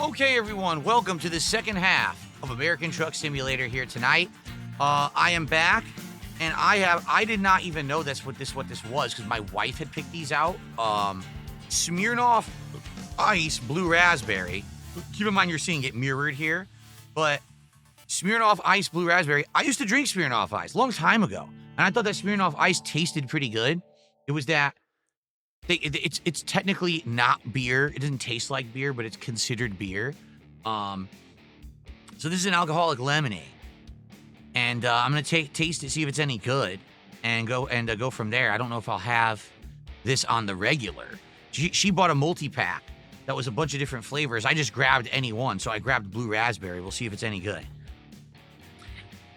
Okay, everyone, welcome to the second half of American Truck Simulator here tonight. I am back, and I did not even know what this was because my wife had picked these out. Smirnoff Ice Blue Raspberry. Keep in mind you're seeing it mirrored here, but Smirnoff Ice Blue Raspberry. I used to drink Smirnoff Ice a long time ago, and I thought that Smirnoff Ice tasted pretty good. It was that. It's technically not beer. It doesn't taste like beer, but it's considered beer. So this is an alcoholic lemonade, and I'm gonna taste it, see if it's any good, and go from there. I don't know if I'll have this on the regular. She bought a multi-pack that was a bunch of different flavors. I just grabbed any one, so I grabbed blue raspberry. We'll see if it's any good.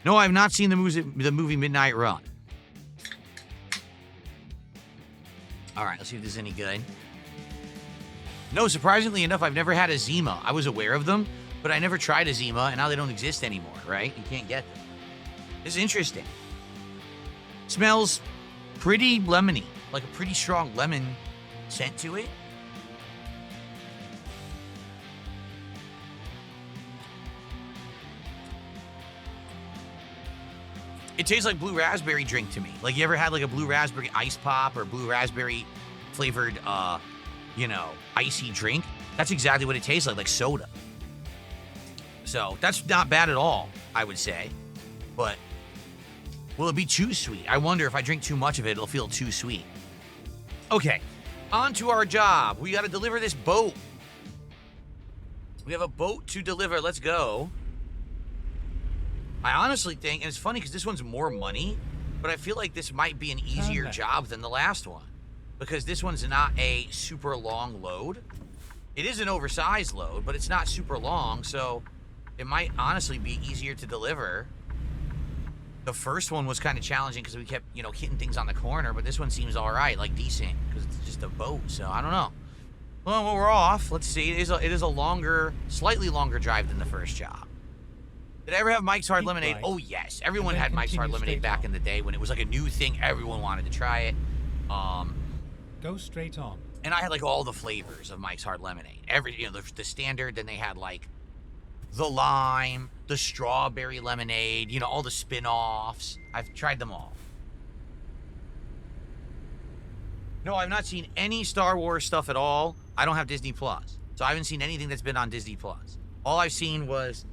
No, I've not seen the movie Midnight Run. All right, let's see if this is any good. No, surprisingly enough, I've never had a Zima. I was aware of them, but I never tried a Zima, and now they don't exist anymore, right? You can't get them. This is interesting. Smells pretty lemony, like a pretty strong lemon scent to it. It tastes like blue raspberry drink to me. Like, you ever had like a blue raspberry ice pop or blue raspberry flavored, icy drink? That's exactly what it tastes like soda. So that's not bad at all, I would say. But will it be too sweet? I wonder if I drink too much of it, it'll feel too sweet. Okay, on to our job. We got to deliver this boat. We have a boat to deliver. Let's go. I honestly think, and it's funny because this one's more money, but I feel like this might be an easier job than the last one because this one's not a super long load. It is an oversized load, but it's not super long, so it might honestly be easier to deliver. The first one was kind of challenging because we kept, hitting things on the corner, but this one seems all right, decent, because it's just a boat, so I don't know. Well, we're off. Let's see. It is a longer, slightly longer drive than the first job. Did I ever have Mike's Hard Lemonade? Oh, yes. Everyone had Mike's Hard Lemonade back in the day when it was like a new thing. Everyone wanted to try it. Go straight on. And I had all the flavors of Mike's Hard Lemonade. The standard. Then they had the lime, the strawberry lemonade, all the spin-offs. I've tried them all. No, I've not seen any Star Wars stuff at all. I don't have Disney Plus. So I haven't seen anything that's been on Disney Plus. All I've seen was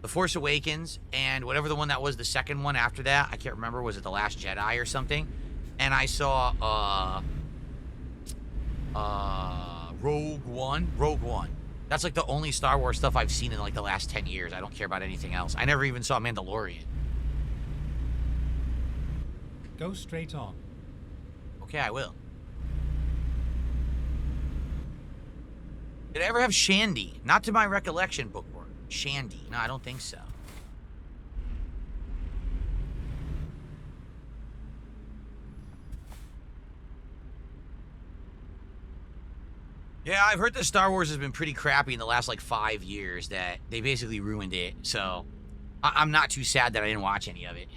The Force Awakens, and whatever the one that was, the second one after that, I can't remember, was it The Last Jedi or something? And I saw Rogue One. That's the only Star Wars stuff I've seen in the last 10 years. I don't care about anything else. I never even saw Mandalorian. Go straight on. Okay, I will. Did I ever have Shandy? Not to my recollection, bookworm. Shandy. No, I don't think so. Yeah, I've heard that Star Wars has been pretty crappy in the last 5 years, that they basically ruined it. So I'm not too sad that I didn't watch any of it.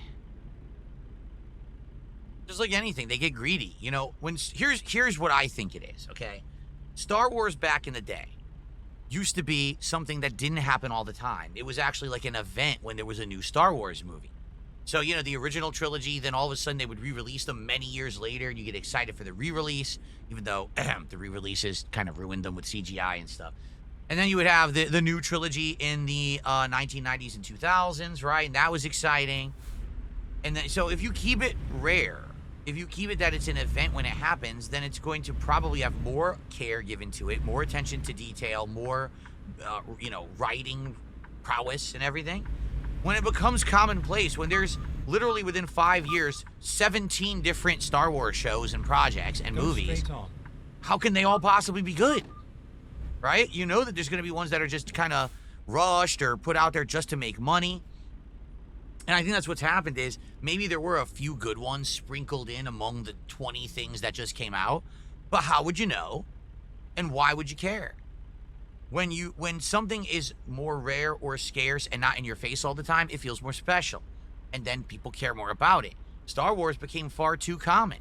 Just like anything, they get greedy. Here's what I think it is, okay? Star Wars back in the day used to be something that didn't happen all the time. It was actually an event when there was a new Star Wars movie. So, the original trilogy, then all of a sudden they would re-release them many years later, and you get excited for the re-release, even though the re-releases kind of ruined them with CGI and stuff. And then you would have the new trilogy in the 1990s and 2000s, right? And that was exciting. And then, so if you keep it rare, if you keep it that it's an event when it happens, then it's going to probably have more care given to it, more attention to detail, more, writing prowess and everything. When it becomes commonplace, when there's literally within 5 years, 17 different Star Wars shows and projects and movies, how can they all possibly be good? Right? You know that there's going to be ones that are just kind of rushed or put out there just to make money. And I think that's what's happened is maybe there were a few good ones sprinkled in among the 20 things that just came out. But how would you know? And why would you care? When something is more rare or scarce and not in your face all the time, it feels more special. And then people care more about it. Star Wars became far too common.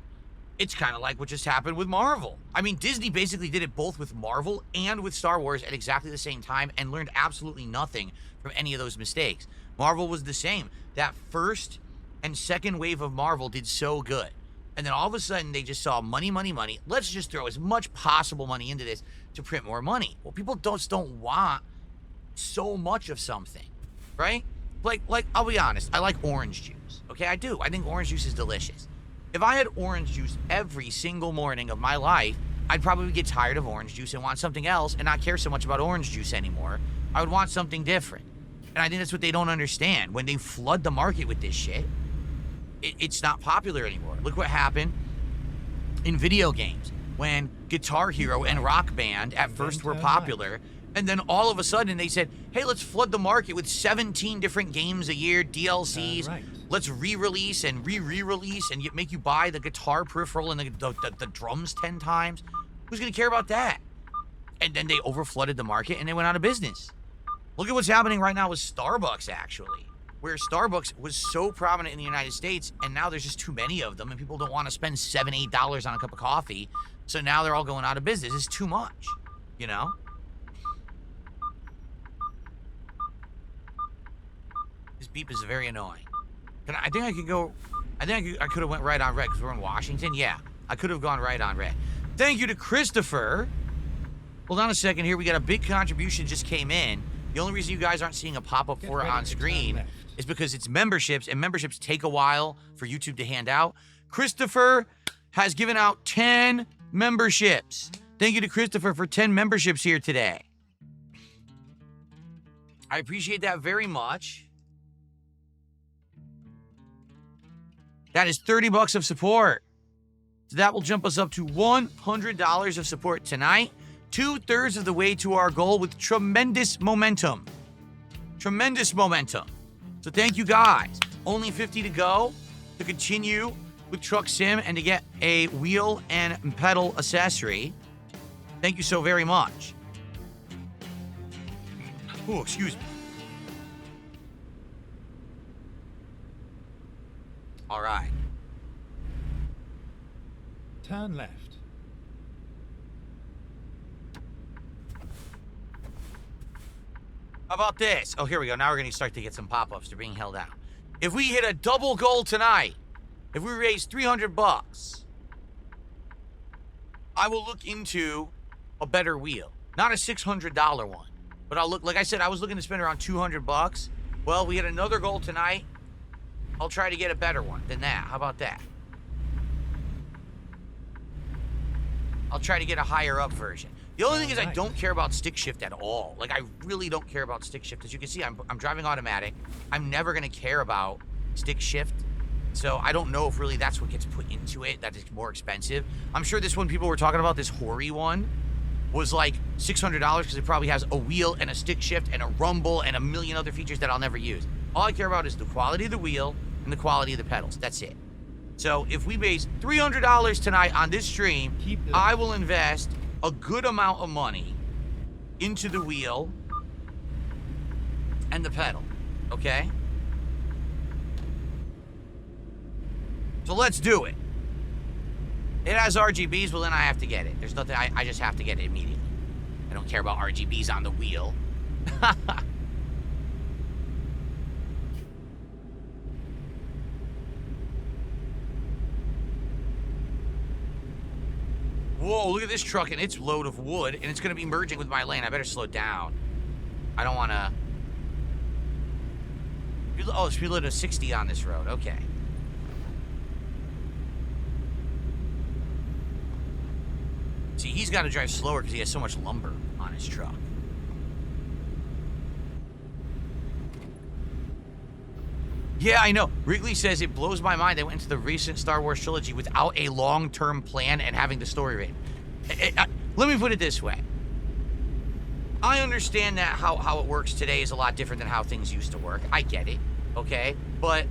It's kind of like what just happened with Marvel. I mean, Disney basically did it both with Marvel and with Star Wars at exactly the same time and learned absolutely nothing from any of those mistakes. Marvel was the same. That first and second wave of Marvel did so good. And then all of a sudden, they just saw money, money, money. Let's just throw as much possible money into this to print more money. Well, people don't want so much of something, right? Like, I'll be honest. I like orange juice, okay? I do. I think orange juice is delicious. If I had orange juice every single morning of my life, I'd probably get tired of orange juice and want something else and not care so much about orange juice anymore. I would want something different. And I think that's what they don't understand. When they flood the market with this shit, it's not popular anymore. Look what happened in video games when Guitar Hero and Rock Band at first were popular. And then all of a sudden they said, hey, let's flood the market with 17 different games a year, DLCs. Let's re-release and re-release and make you buy the guitar peripheral and the drums 10 times. Who's going to care about that? And then they overflooded the market and they went out of business. Look at what's happening right now with Starbucks, actually, where Starbucks was so prominent in the United States, and now there's just too many of them, and people don't want to spend $7, $8 on a cup of coffee. So now they're all going out of business. It's too much, you know? This beep is very annoying. I think I could go. I could have went right on red because we're in Washington. Yeah, I could have gone right on red. Thank you to Christopher. Hold on a second here. We got a big contribution just came in. The only reason you guys aren't seeing a pop-up for it on screen is because it's memberships, and memberships take a while for YouTube to hand out. Christopher has given out 10 memberships. Thank you to Christopher for 10 memberships here today. I appreciate that very much. That is $30 of support. So that will jump us up to $100 of support tonight. 2/3 of the way to our goal with tremendous momentum. Tremendous momentum. So thank you guys. Only 50 to go to continue with Truck Sim and to get a wheel and pedal accessory. Thank you so very much. Oh, excuse me. All right. Turn left. How about this? Oh, here we go. Now we're going to start to get some pop-ups. They're being held out. If we hit a double goal tonight, if we raise $300, I will look into a better wheel. Not a $600 one. But I'll look, like I said, I was looking to spend around $200. Well, we hit another goal tonight. I'll try to get a better one than that. How about that? I'll try to get a higher up version. The only thing is I don't care about stick shift at all. Like, I really don't care about stick shift. As you can see, I'm driving automatic. I'm never going to care about stick shift. So I don't know if really that's what gets put into it, that is more expensive. I'm sure this one people were talking about, this Hori one, was like $600 because it probably has a wheel and a stick shift and a rumble and a million other features that I'll never use. All I care about is the quality of the wheel and the quality of the pedals. That's it. So if we base $300 tonight on this stream, I will invest a good amount of money into the wheel and the pedal, okay? So let's do it. It has RGBs, well then I have to get it. There's nothing, I just have to get it immediately. I don't care about RGBs on the wheel. Whoa, look at this truck and its load of wood, and it's going to be merging with my lane. I better slow down. I don't want to... Oh, speed limit of 60 on this road. Okay. See, he's got to drive slower because he has so much lumber on his truck. Yeah, I know. Wrigley says it blows my mind they went into the recent Star Wars trilogy without a long-term plan and having the story written. Let me put it this way. I understand that how it works today is a lot different than how things used to work. I get it, okay? But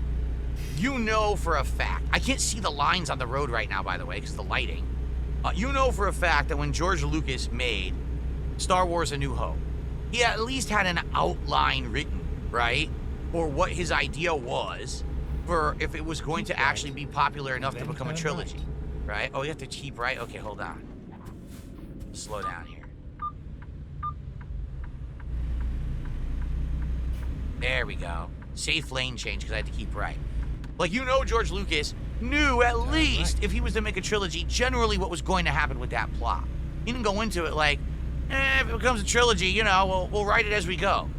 you know for a fact, I can't see the lines on the road right now, by the way, because of the lighting. You know for a fact that when George Lucas made Star Wars A New Hope, he at least had an outline written, right? Or what his idea was for if it was going to actually be popular enough to become a trilogy. right? Oh, you have to keep right? Okay, hold on. Slow down here. There we go. Safe lane change because I had to keep right. Like, you know, George Lucas knew at least if he was to make a trilogy, generally what was going to happen with that plot. He didn't go into it like, if it becomes a trilogy, you know, we'll write it as we go.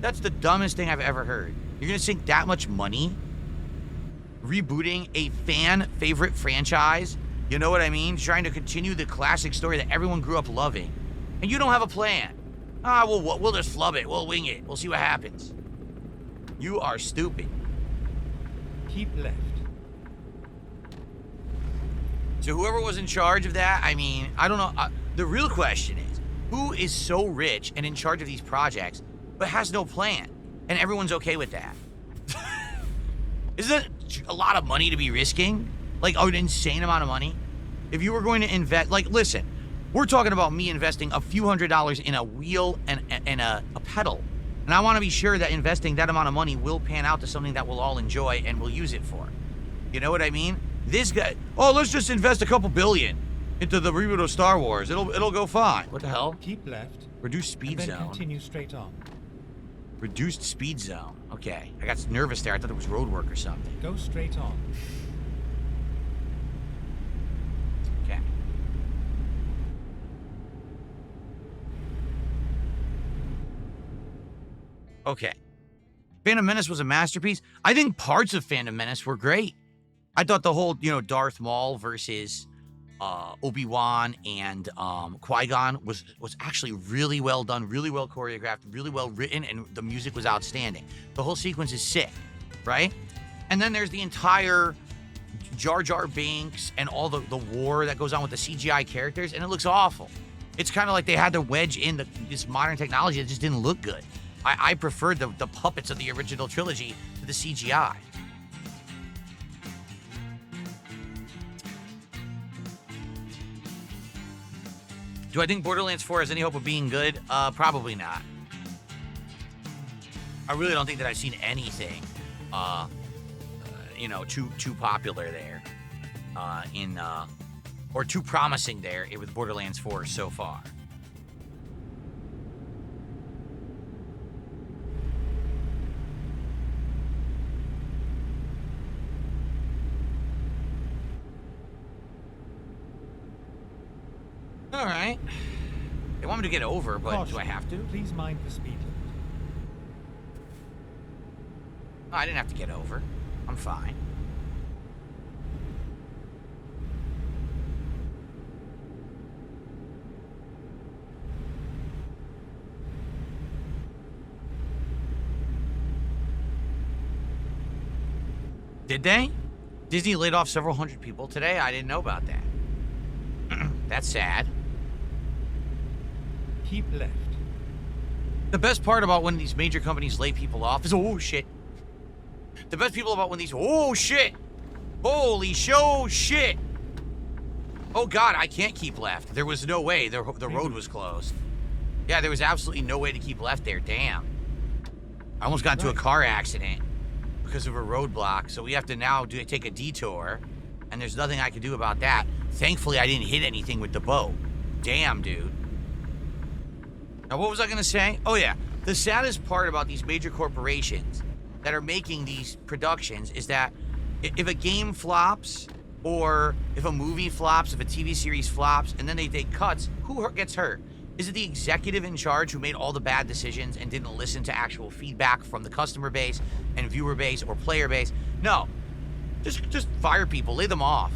That's the dumbest thing I've ever heard. You're going to sink that much money rebooting a fan favorite franchise, you know what I mean? Trying to continue the classic story that everyone grew up loving. And you don't have a plan. We'll just flub it. We'll wing it. We'll see what happens. You are stupid. Keep left. So whoever was in charge of that, I mean, I don't know. The real question is, who is so rich and in charge of these projects, but has no plan? And everyone's okay with that. Isn't it a lot of money to be risking? Like, an insane amount of money? If you were going to invest, like, listen, we're talking about me investing a few $100s in a wheel and a pedal. And I want to be sure that investing that amount of money will pan out to something that we'll all enjoy and we'll use it for. You know what I mean? This guy, let's just invest a couple billion into the reboot of Star Wars. It'll go fine. What the hell? Keep left. Reduced speed and then zone. Continue straight on. Reduced speed zone. Okay. I got nervous there. I thought it was road work or something. Go straight on. Okay. Okay. Phantom Menace was a masterpiece. I think parts of Phantom Menace were great. I thought the whole, Darth Maul versus Obi-Wan and Qui-Gon was actually really well done, really well choreographed, really well written, and the music was outstanding. The whole sequence is sick, right? And then there's the entire Jar Jar Binks and all the war that goes on with the CGI characters, and it looks awful. It's kind of like they had to wedge in this modern technology that just didn't look good. I preferred the puppets of the original trilogy to the CGI. Do I think Borderlands 4 has any hope of being good? Probably not. I really don't think that I've seen anything, too popular there, or too promising there with Borderlands 4 so far. All right. They want me to get over, but Caution. do I have to? Please mind the speed limit. Oh, I didn't have to get over. I'm fine. Did they? Disney laid off several hundred people today? I didn't know about that. That's sad. Keep left. The best part about when these major companies lay people off is, oh shit. The best people about when these, oh shit. Holy shit. Oh God, I can't keep left. There was no way. The road was closed. Yeah, there was absolutely no way to keep left there. Damn. I almost got into a car accident because of a roadblock. So we have to now take a detour. And there's nothing I can do about that. Thankfully, I didn't hit anything with the boat. Damn, dude. Now, what was I going to say? Oh, yeah. The saddest part about these major corporations that are making these productions is that if a game flops, or if a movie flops, if a TV series flops, and then they take cuts, who gets hurt? Is it the executive in charge who made all the bad decisions and didn't listen to actual feedback from the customer base and viewer base or player base? No. Just fire people, lay them off,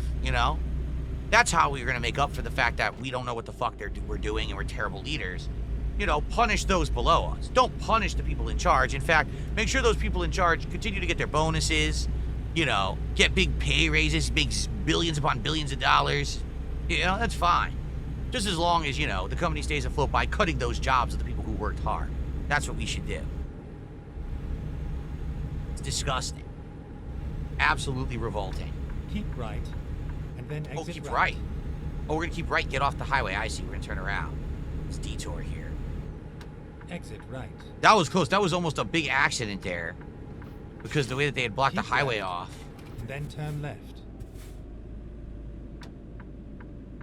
That's how we're going to make up for the fact that we don't know what the fuck we're doing and we're terrible leaders. Punish those below us. Don't punish the people in charge. In fact, make sure those people in charge continue to get their bonuses, get big pay raises, big billions upon billions of dollars. That's fine. Just as long as, the company stays afloat by cutting those jobs of the people who worked hard. That's what we should do. It's disgusting. Absolutely revolting. Keep right, and then exit keep right. Oh, we're going to keep right, get off the highway. I see, we're going to turn around. It's detour here. Exit right. That was close. That was almost a big accident there. Because the way that they had blocked the highway off. And then turn left.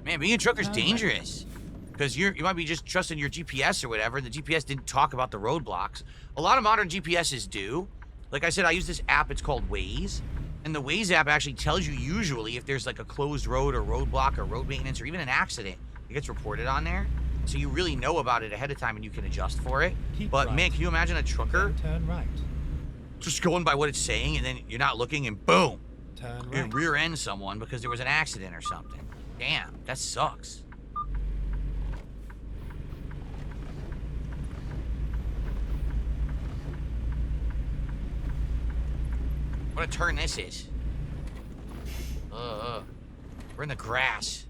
Man, being a trucker's Right. dangerous. Because you might be just trusting your GPS or whatever, and the GPS didn't talk about the roadblocks. A lot of modern GPSs do. Like I said, I use this app, it's called Waze. And the Waze app actually tells you usually if there's like a closed road or roadblock or road maintenance or even an accident, it gets reported on there. So you really know about it ahead of time and you can adjust for it. But right. man, can you imagine a trucker Then turn right. just going by what it's saying and then you're not looking and boom, Turn you right. rear end someone because there was an accident or something. Damn, that sucks. What a turn this is. We're in the grass.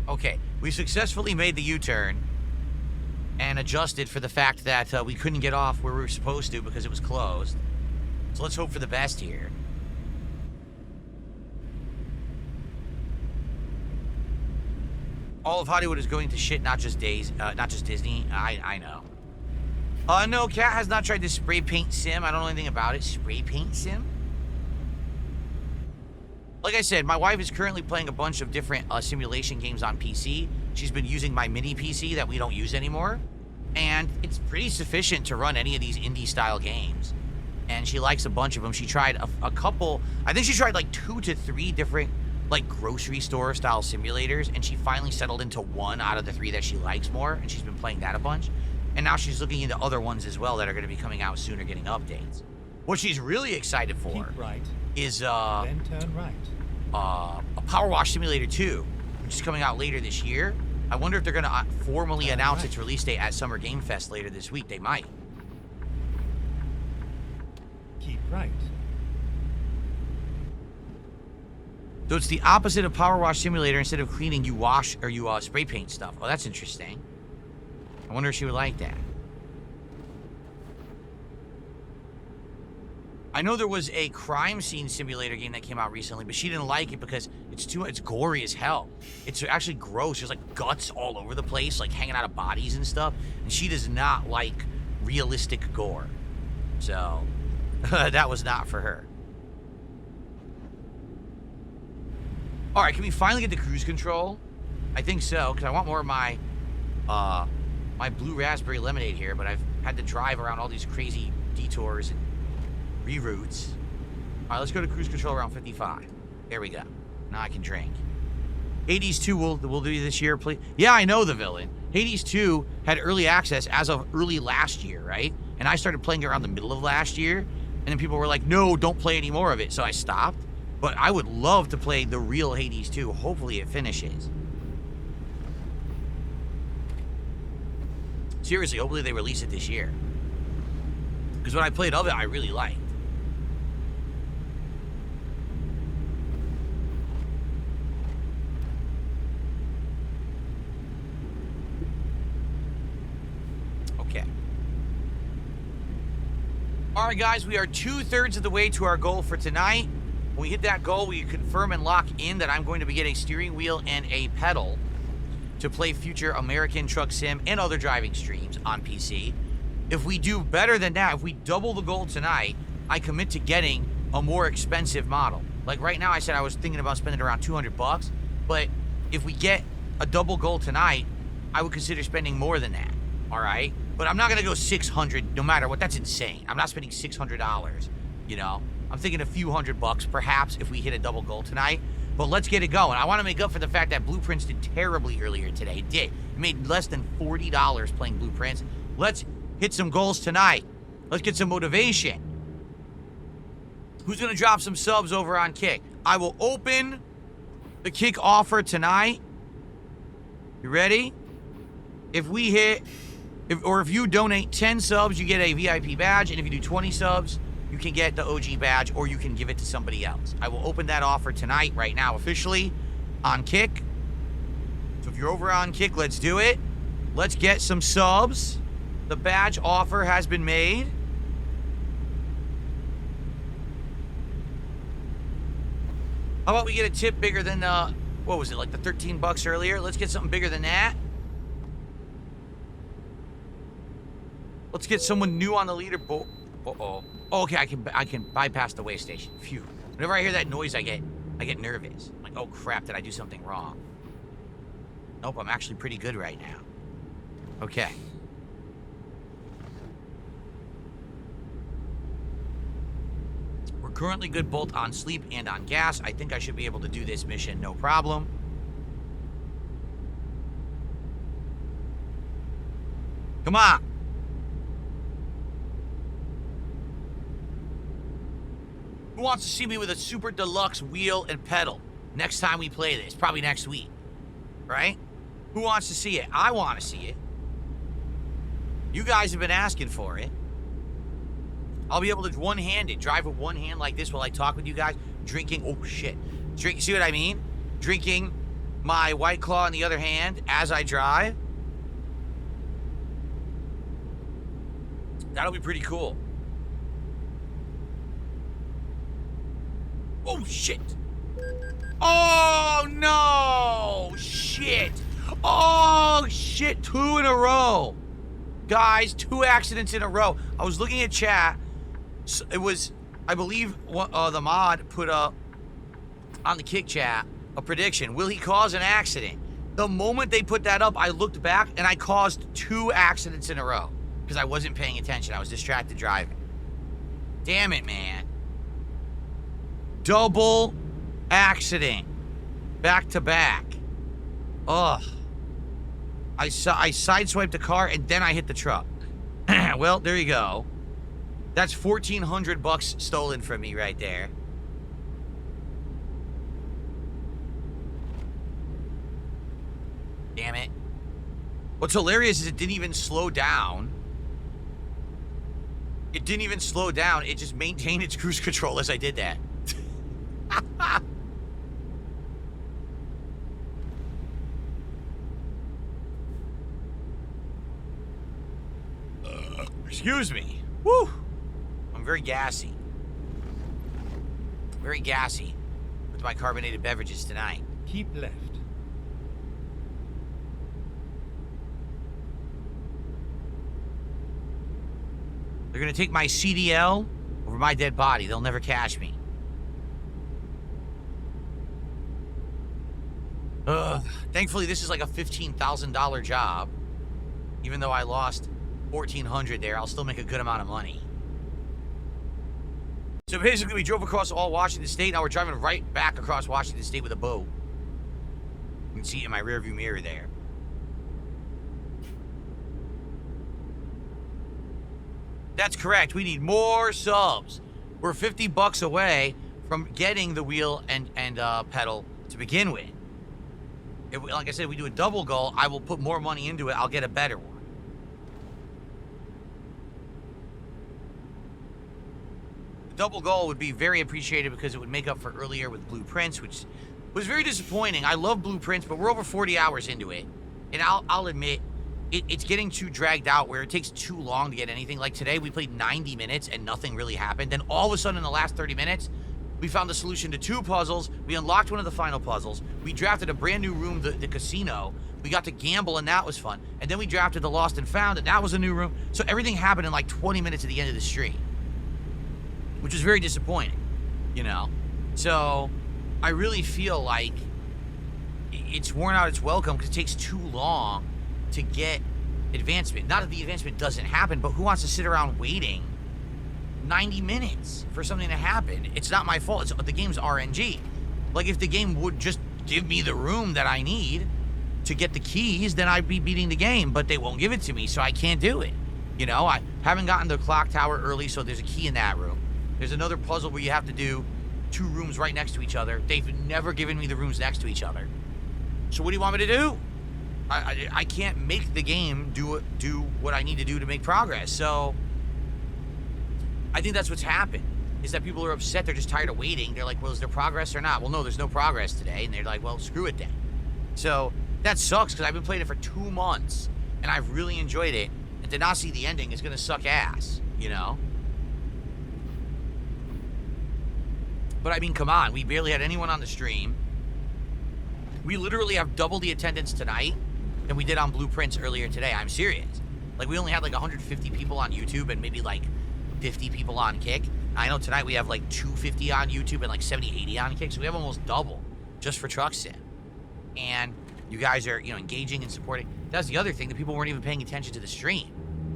Okay, we successfully made the U-turn and adjusted for the fact that we couldn't get off where we were supposed to because it was closed. So let's hope for the best here. All of Hollywood is going to shit, not just Disney. I know. No, Cat has not tried this spray paint sim. I don't know anything about it. Spray paint sim? Like I said, my wife is currently playing a bunch of different simulation games on PC. She's been using my mini PC that we don't use anymore. And it's pretty sufficient to run any of these indie-style games. And she likes a bunch of them. She tried a couple, I think she tried like 2 to 3 different like grocery store style simulators, and she finally settled into one out of the 3 that she likes more, and she's been playing that a bunch. And now she's looking into other ones as well that are going to be coming out soon or getting updates. What she's really excited for Keep right. is Then turn right. a Power Wash Simulator 2, which is coming out later this year. I wonder if they're going to formally announce its release date at Summer Game Fest later this week. They might. Keep right. So it's the opposite of Power Wash Simulator. Instead of cleaning, you wash or you spray paint stuff. Oh, that's interesting. I wonder if she would like that. I know there was a crime scene simulator game that came out recently, but she didn't like it because it's gory as hell. It's actually gross. There's like guts all over the place, like hanging out of bodies and stuff. And she does not like realistic gore. So that was not for her. All right, can we finally get the cruise control? I think so, because I want more of my my blue raspberry lemonade here, but I've had to drive around all these crazy detours and reroutes. All right, let's go to cruise control around 55. There we go. Now I can drink. Hades 2 we'll do this year, please. Yeah, I know the villain. Hades 2 had early access as of early last year, right? And I started playing it around the middle of last year, and then people were like, no, don't play any more of it, so I stopped. But I would love to play the real Hades 2. Hopefully it finishes. Seriously, hopefully they release it this year. Because when I played of it, I really liked. Okay. All right, guys, we are 2/3 of the way to our goal for tonight. When we hit that goal, we confirm and lock in that I'm going to be getting a steering wheel and a pedal to play future American Truck Sim and other driving streams on PC. If we do better than that, if we double the goal tonight, I commit to getting a more expensive model. Like right now, I said I was thinking about spending around $200, but if we get a double goal tonight, I would consider spending more than that, all right? But I'm not gonna go 600 no matter what. That's insane. I'm not spending $600, you know? I'm thinking a few $100 perhaps if we hit a double goal tonight. But let's get it going. I want to make up for the fact that Blueprints did terribly earlier today. It did. It made less than $40 playing Blueprints. Let's hit some goals tonight. Let's get some motivation. Who's going to drop some subs over on Kick? I will open the Kick offer tonight. You ready? If we hit, if you donate 10 subs, you get a VIP badge. And if you do 20 subs, you can get the OG badge, or you can give it to somebody else. I will open that offer tonight, right now, officially, on Kick. So if you're over on Kick, let's do it. Let's get some subs. The badge offer has been made. How about we get a tip bigger than, what was it, like the 13 bucks earlier? Let's get something bigger than that. Let's get someone new on the leaderboard. Uh-oh. Oh, okay, I can bypass the way station. Phew. Whenever I hear that noise, I get I get nervous. I'm like, oh crap, did I do something wrong? Nope, I'm actually pretty good right now. Okay. We're currently good both on sleep and on gas. I think I should be able to do this mission, no problem. Come on. Who wants to see me with a super deluxe wheel and pedal next time we play this? Probably next week, right? Who wants to see it? I want to see it. You guys have been asking for it. I'll be able to one-handed drive with one hand like this while I talk with you guys, drinking. Oh shit! See what I mean? Drinking my White Claw in the other hand as I drive. That'll be pretty cool. Oh, shit. Oh, no. Shit. Oh, shit. 2 in a row. Guys, 2 accidents in a row. I was looking at chat. It was, I believe, the mod put up on the Kick chat a prediction. Will he cause an accident? The moment they put that up, I looked back and I caused 2 accidents in a row because I wasn't paying attention. I was distracted driving. Damn it, man. Double accident. Back to back. Ugh. I sideswiped the car and then I hit the truck. Well, there you go. That's $1,400 stolen from me right there. Damn it. What's hilarious is it didn't even slow down. It didn't even slow down. It just maintained its cruise control as I did that. Excuse me. Woo! I'm very gassy. Very gassy with my carbonated beverages tonight. Keep left. They're gonna take my CDL over my dead body. They'll never catch me. Thankfully, this is like a $15,000 job. Even though I lost $1,400 there, I'll still make a good amount of money. So basically, we drove across all Washington State. Now we're driving right back across Washington State with a boat. You can see it in my rearview mirror there. That's correct. We need more subs. We're $50 away from getting the wheel and pedal to begin with. If we, like I said, we do a double goal, I will put more money into it. I'll get a better one. The double goal would be very appreciated because it would make up for earlier with Blueprints, which was very disappointing. I love Blueprints, but we're over 40 hours into it. And I'll admit, it's getting too dragged out where it takes too long to get anything. Like today, we played 90 minutes and nothing really happened. Then all of a sudden in the last 30 minutes, we found the solution to 2 puzzles. We unlocked one of the final puzzles. We drafted a brand new room, the casino. We got to gamble and that was fun. And then we drafted the Lost and Found and that was a new room. So everything happened in like 20 minutes at the end of the stream, which was very disappointing, you know? So I really feel like it's worn out its welcome because it takes too long to get advancement. Not that the advancement doesn't happen, but who wants to sit around waiting 90 minutes for something to happen? It's not my fault. The game's RNG. Like, if the game would just give me the room that I need to get the keys, then I'd be beating the game, but they won't give it to me, so I can't do it. You know, I haven't gotten the clock tower early, so there's a key in that room. There's another puzzle where you have to do 2 rooms right next to each other. They've never given me the rooms next to each other. So what do you want me to do? I can't make the game do what I need to do to make progress. So I think that's what's happened, is that people are upset. They're just tired of waiting. They're like, well, is there progress or not? Well, no, there's no progress today. And they're like, well, screw it then. So that sucks because I've been playing it for 2 months and I've really enjoyed it. And to not see the ending is going to suck ass, you know? But I mean, come on. We barely had anyone on the stream. We literally have double the attendance tonight than we did on Blueprints earlier today. I'm serious. Like, we only had like 150 people on YouTube and maybe like 50 people on Kick. I know tonight we have like 250 on YouTube and like 70, 80 on Kick, so we have almost double just for Truck Sim. And you guys are, engaging and supporting. That's the other thing, that people weren't even paying attention to the stream.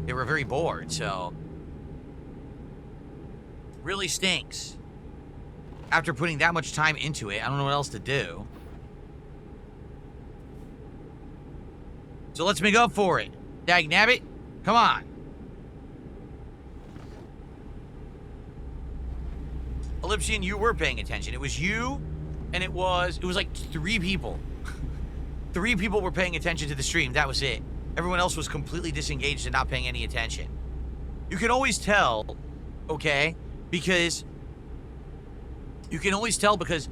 They were very bored, so really stinks. After putting that much time into it, I don't know what else to do. So let's make up for it. Dagnabbit, come on. Ellipsian, you were paying attention. It was you, and it was like 3 people. 3 people were paying attention to the stream. That was it. Everyone else was completely disengaged and not paying any attention. You can always tell, okay? Because you can always tell because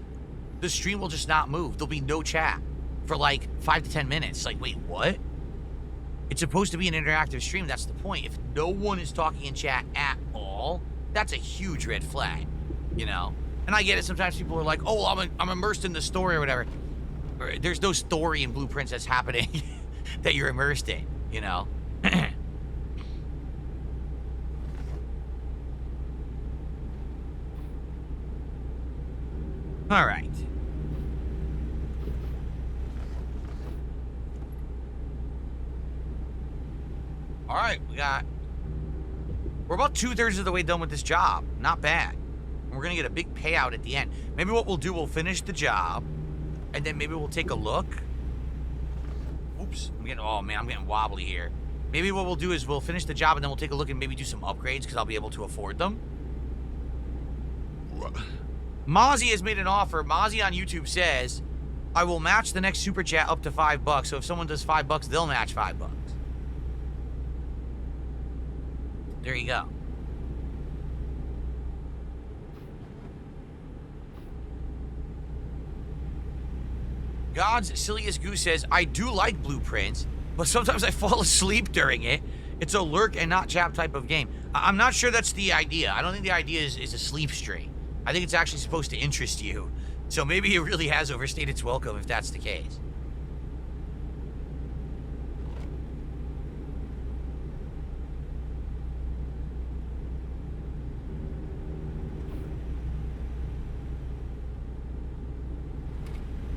the stream will just not move. There'll be no chat for like 5 to 10 minutes. Like, wait, what? It's supposed to be an interactive stream. That's the point. If no one is talking in chat at all, that's a huge red flag, And I get it. Sometimes people are like, oh, well, I'm immersed in the story or whatever. There's no story in Blueprints that's happening that you're immersed in, All right. All right, we're about 2/3 of the way done with this job. Not bad. And we're gonna get a big payout at the end. Maybe what we'll do, we'll finish the job, and then maybe we'll take a look. Oops, I'm getting wobbly here. Maybe what we'll do is we'll finish the job, and then we'll take a look and maybe do some upgrades, because I'll be able to afford them. Mozzie has made an offer. Mozzie on YouTube says, I will match the next super chat up to $5. So if someone does $5, they'll match $5. There you go. God's Silliest Goose says, I do like Blueprints, but sometimes I fall asleep during it. It's a lurk and not chat type of game. I'm not sure that's the idea. I don't think the idea is a sleep stream. I think it's actually supposed to interest you. So maybe it really has overstayed its welcome if that's the case.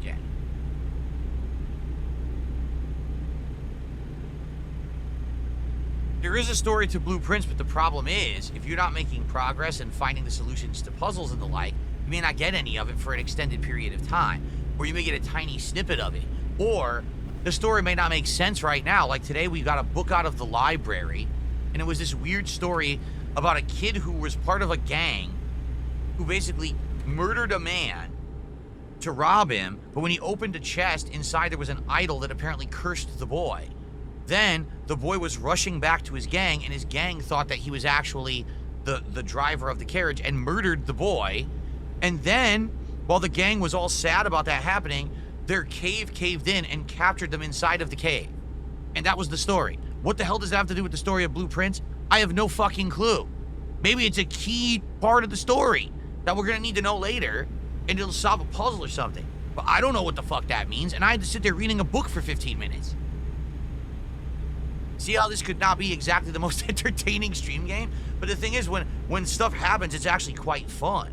Yeah. There is a story to Blueprints, but the problem is, if you're not making progress and finding the solutions to puzzles and the like, you may not get any of it for an extended period of time, or you may get a tiny snippet of it, or the story may not make sense right now. Like today, we got a book out of the library, and it was this weird story about a kid who was part of a gang who basically murdered a man to rob him, but when he opened a chest, inside there was an idol that apparently cursed the boy. Then the boy was rushing back to his gang, and his gang thought that he was actually the driver of the carriage and murdered the boy. And then, while the gang was all sad about that happening, their cave caved in and captured them inside of the cave. And that was the story. What the hell does that have to do with the story of Blueprints? I have no fucking clue. Maybe it's a key part of the story that we're gonna need to know later, and it'll solve a puzzle or something. But I don't know what the fuck that means, and I had to sit there reading a book for 15 minutes. See how this could not be exactly the most entertaining stream game? But the thing is, when stuff happens, it's actually quite fun.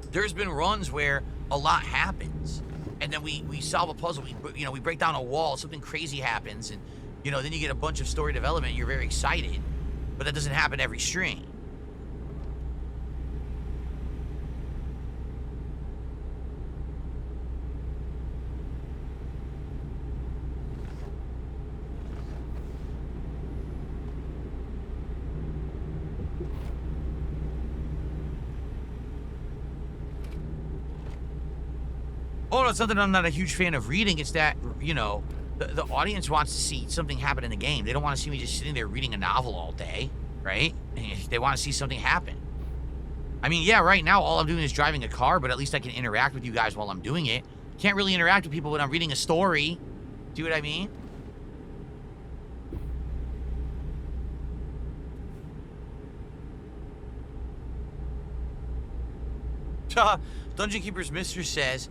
There's been runs where a lot happens, and then we solve a puzzle, we break down a wall, something crazy happens, and then you get a bunch of story development, and you're very excited. But that doesn't happen every stream. Oh, no, it's something I'm not a huge fan of reading. It's that, the audience wants to see something happen in the game. They don't want to see me just sitting there reading a novel all day, right? They want to see something happen. I mean, yeah, right now all I'm doing is driving a car, but at least I can interact with you guys while I'm doing it. Can't really interact with people when I'm reading a story. Do what I mean? Dungeon Keeper's Mistress says,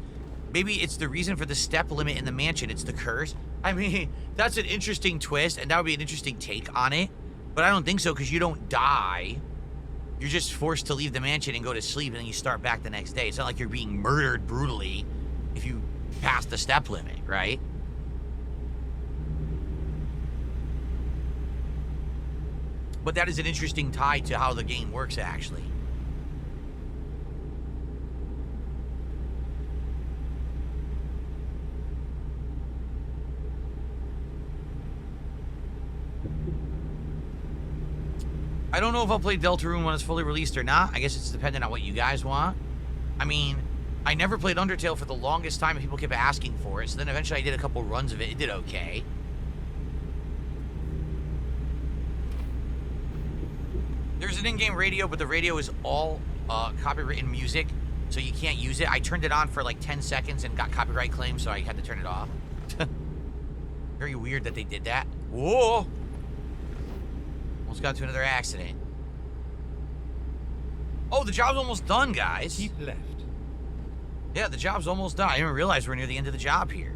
maybe it's the reason for the step limit in the mansion. It's the curse. I mean, that's an interesting twist, and that would be an interesting take on it. But I don't think so, because you don't die You're just forced to leave the mansion and go to sleep, and then you start back the next day. It's not like you're being murdered brutally if you pass the step limit, right? But that is an interesting tie to how the game works, actually. I don't know if I'll play Deltarune when it's fully released or not. I guess it's dependent on what you guys want. I mean, I never played Undertale for the longest time, and people kept asking for it. So then eventually I did a couple runs of it. It did okay. There's an in-game radio, but the radio is all copywritten music, so you can't use it. I turned it on for like 10 seconds and got copyright claims, so I had to turn it off. Very weird that they did that. Whoa! Almost got into another accident. Oh, the job's almost done, guys. Keep left. Yeah, the job's almost done. I didn't even realize we're near the end of the job here.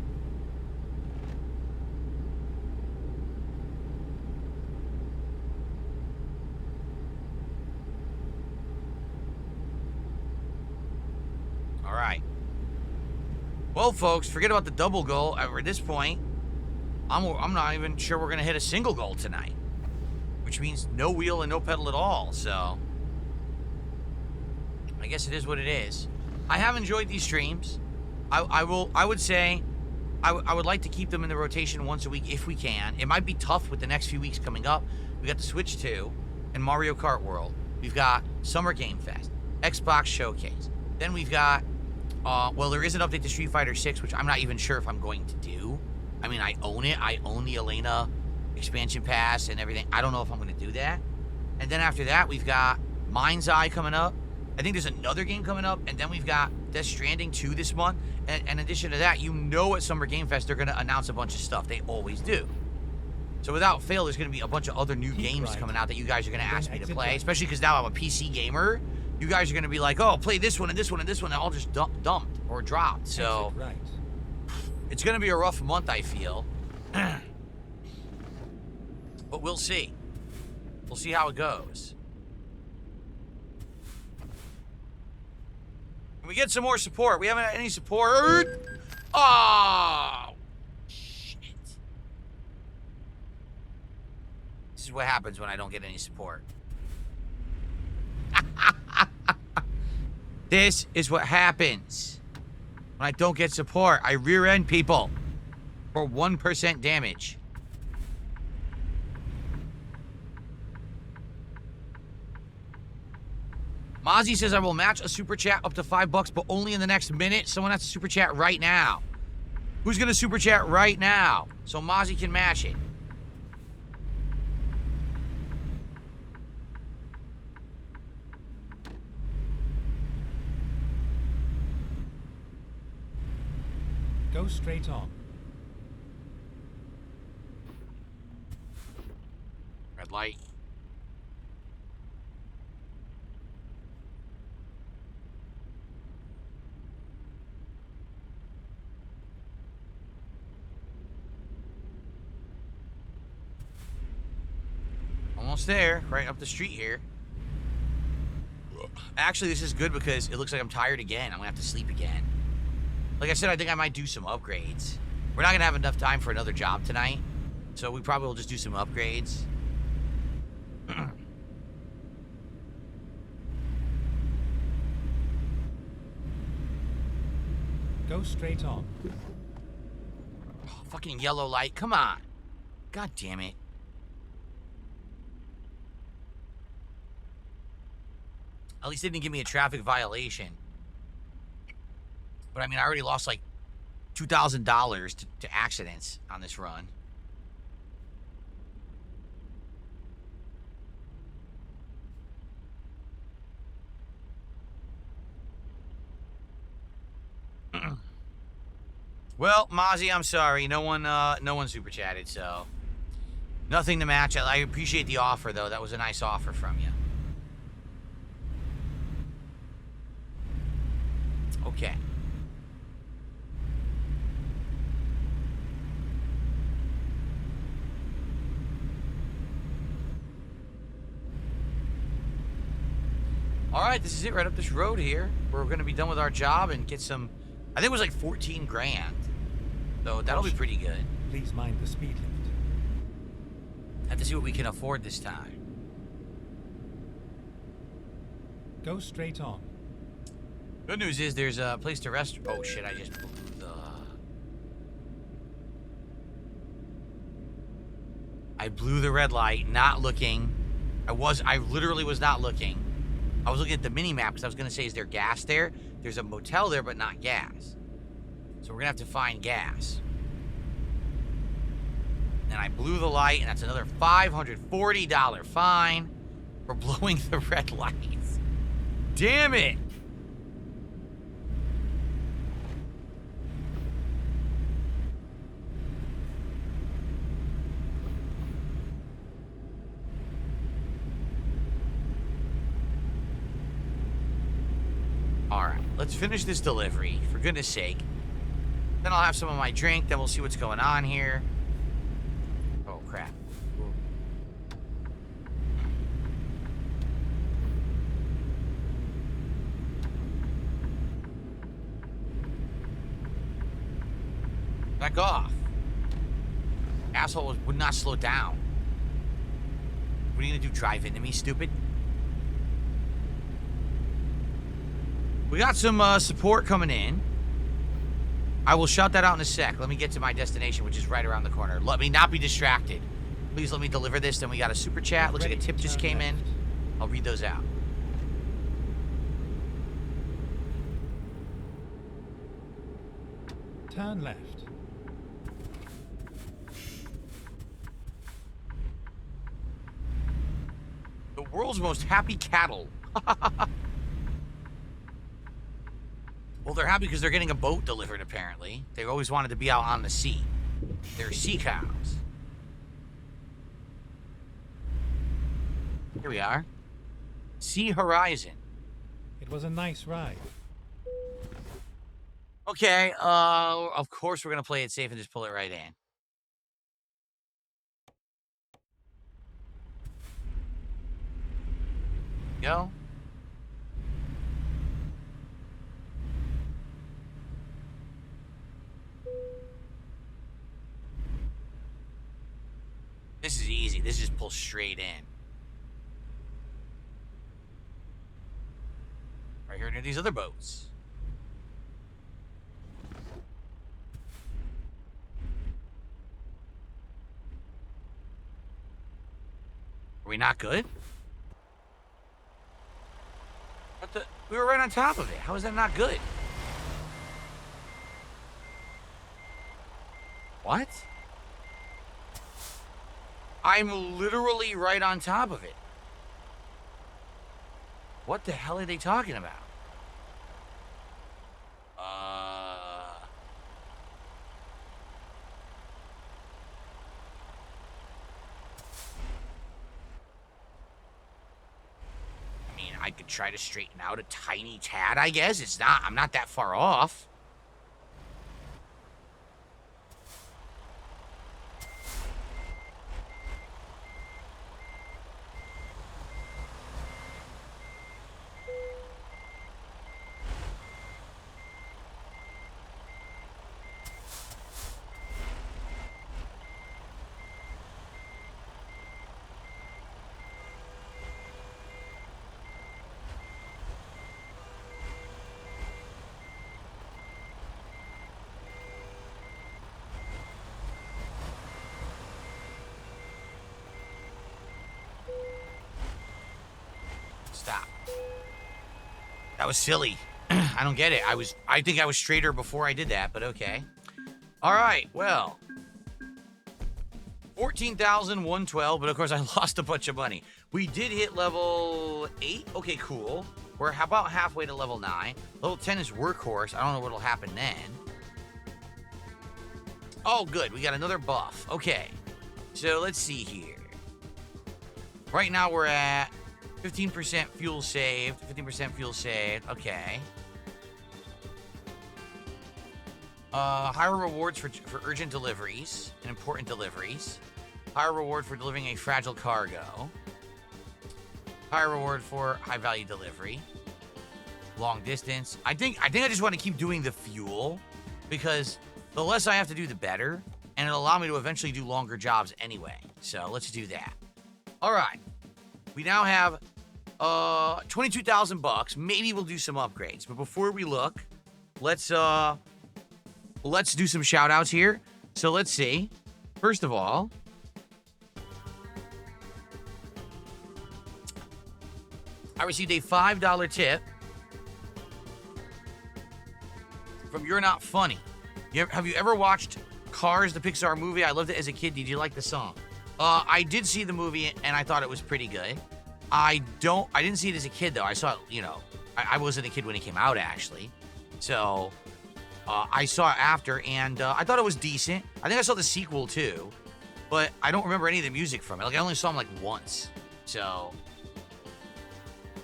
All right. Well, folks, forget about the double goal. At this point, I'm not even sure we're going to hit a single goal tonight. Which means no wheel and no pedal at all, so I guess it is what it is. I have enjoyed these streams. I would say I would like to keep them in the rotation once a week if we can. It might be tough with the next few weeks coming up. We got the Switch 2 and Mario Kart World. We've got Summer Game Fest, Xbox Showcase. Then we've got well, there is an update to Street Fighter 6, which I'm not even sure if I'm going to do. I mean, I own it. I own the Elena expansion pass and everything. I don't know if I'm going to do that. And then after that, we've got Mind's Eye coming up. I think there's another game coming up, and then we've got Death Stranding 2 this month. And in addition to that, you know at Summer Game Fest, they're going to announce a bunch of stuff. They always do. So without fail, there's going to be a bunch of other new games coming out that you guys are going to ask me to play, especially because now I'm a PC gamer. You guys are going to be like, oh, play this one and this one and this one. They're all just dumped or dropped. So it's going to be a rough month, I feel. But we'll see. We'll see how it goes. Can we get some more support? We haven't had any support. Oh, shit. This is what happens when I don't get any support. This is what happens when I don't get support. I rear-end people for 1% damage. Mozzie says I will match a super chat up to $5, but only in the next minute. Someone has to super chat right now. Who's gonna super chat right now so Mozzie can match it? Go straight on. Red light. Almost there, right up the street here. Actually, this is good because it looks like I'm tired again. I'm gonna have to sleep again. Like I said, I think I might do some upgrades. We're not gonna have enough time for another job tonight, so we probably will just do some upgrades. Go straight on. Oh, fucking yellow light, come on. God damn it. At least they didn't give me a traffic violation. But I mean, I already lost like $2,000 to accidents on this run. Well, Mozzie, I'm sorry. No one super chatted, so nothing to match. I appreciate the offer, though. That was a nice offer from you. Okay. All right, this is it right up this road here. We're going to be done with our job and get some, I think it was like 14 grand. So that'll be pretty good. Please mind the speed limit. Have to see what we can afford this time. Go straight on. Good news is there's a place to rest. Oh shit, I just blew the... I blew the red light, not looking. I literally was not looking. I was looking at the mini map because I was going to say, is there gas there? There's a motel there, but not gas. So we're going to have to find gas. And I blew the light, and that's another $540 fine for blowing the red lights. Damn it! Alright, let's finish this delivery, for goodness sake. Then I'll have some of my drink, then we'll see what's going on here. Oh, crap. Ooh. Back off. Asshole would not slow down. What are you gonna do, drive into me, stupid? We got some support coming in. I will shout that out in a sec. Let me get to my destination, which is right around the corner. Let me not be distracted. Please let me deliver this. Then we got a super chat. Looks like a tip just came in. I'll read those out. Turn left. The world's most happy cattle. Well, they're happy because they're getting a boat delivered, apparently. They always wanted to be out on the sea. They're sea cows. Here we are. Sea Horizon. It was a nice ride. Okay, of course we're going to play it safe and just pull it right in. Go. This is easy. This just pulls straight in. Right here near these other boats. Are we not good? What the? We were right on top of it. How is that not good? What? I'm literally right on top of it. What the hell are they talking about? I mean, I could try to straighten out a tiny tad, I guess. It's not, I'm not that far off. Stop. That was silly. I don't get it. I think I was straighter before I did that, but okay. All right, well. 14,112, but of course I lost a bunch of money. We did hit level 8. Okay, cool. We're about halfway to level 9. Level 10 is workhorse. I don't know what'll happen then. Oh, good. We got another buff. Okay. So let's see here. Right now we're at 15% fuel saved. 15% fuel saved. Okay. Higher rewards for urgent deliveries and important deliveries. Higher reward for delivering a fragile cargo. Higher reward for high value delivery. Long distance. I think I just want to keep doing the fuel because the less I have to do, the better. And it'll allow me to eventually do longer jobs anyway. So let's do that. All right. We now have 22,000 bucks. Maybe we'll do some upgrades. But before we look, let's do some shout outs here. So let's see. First of all, I received a $5 tip from You're Not Funny. Have you ever watched Cars, the Pixar movie? I loved it as a kid. Did you like the song? I did see the movie and I thought it was pretty good. I didn't see it as a kid though. I saw it, I wasn't a kid when it came out actually. So I saw it after and I thought it was decent. I think I saw the sequel too, but I don't remember any of the music from it. Like I only saw him like once. So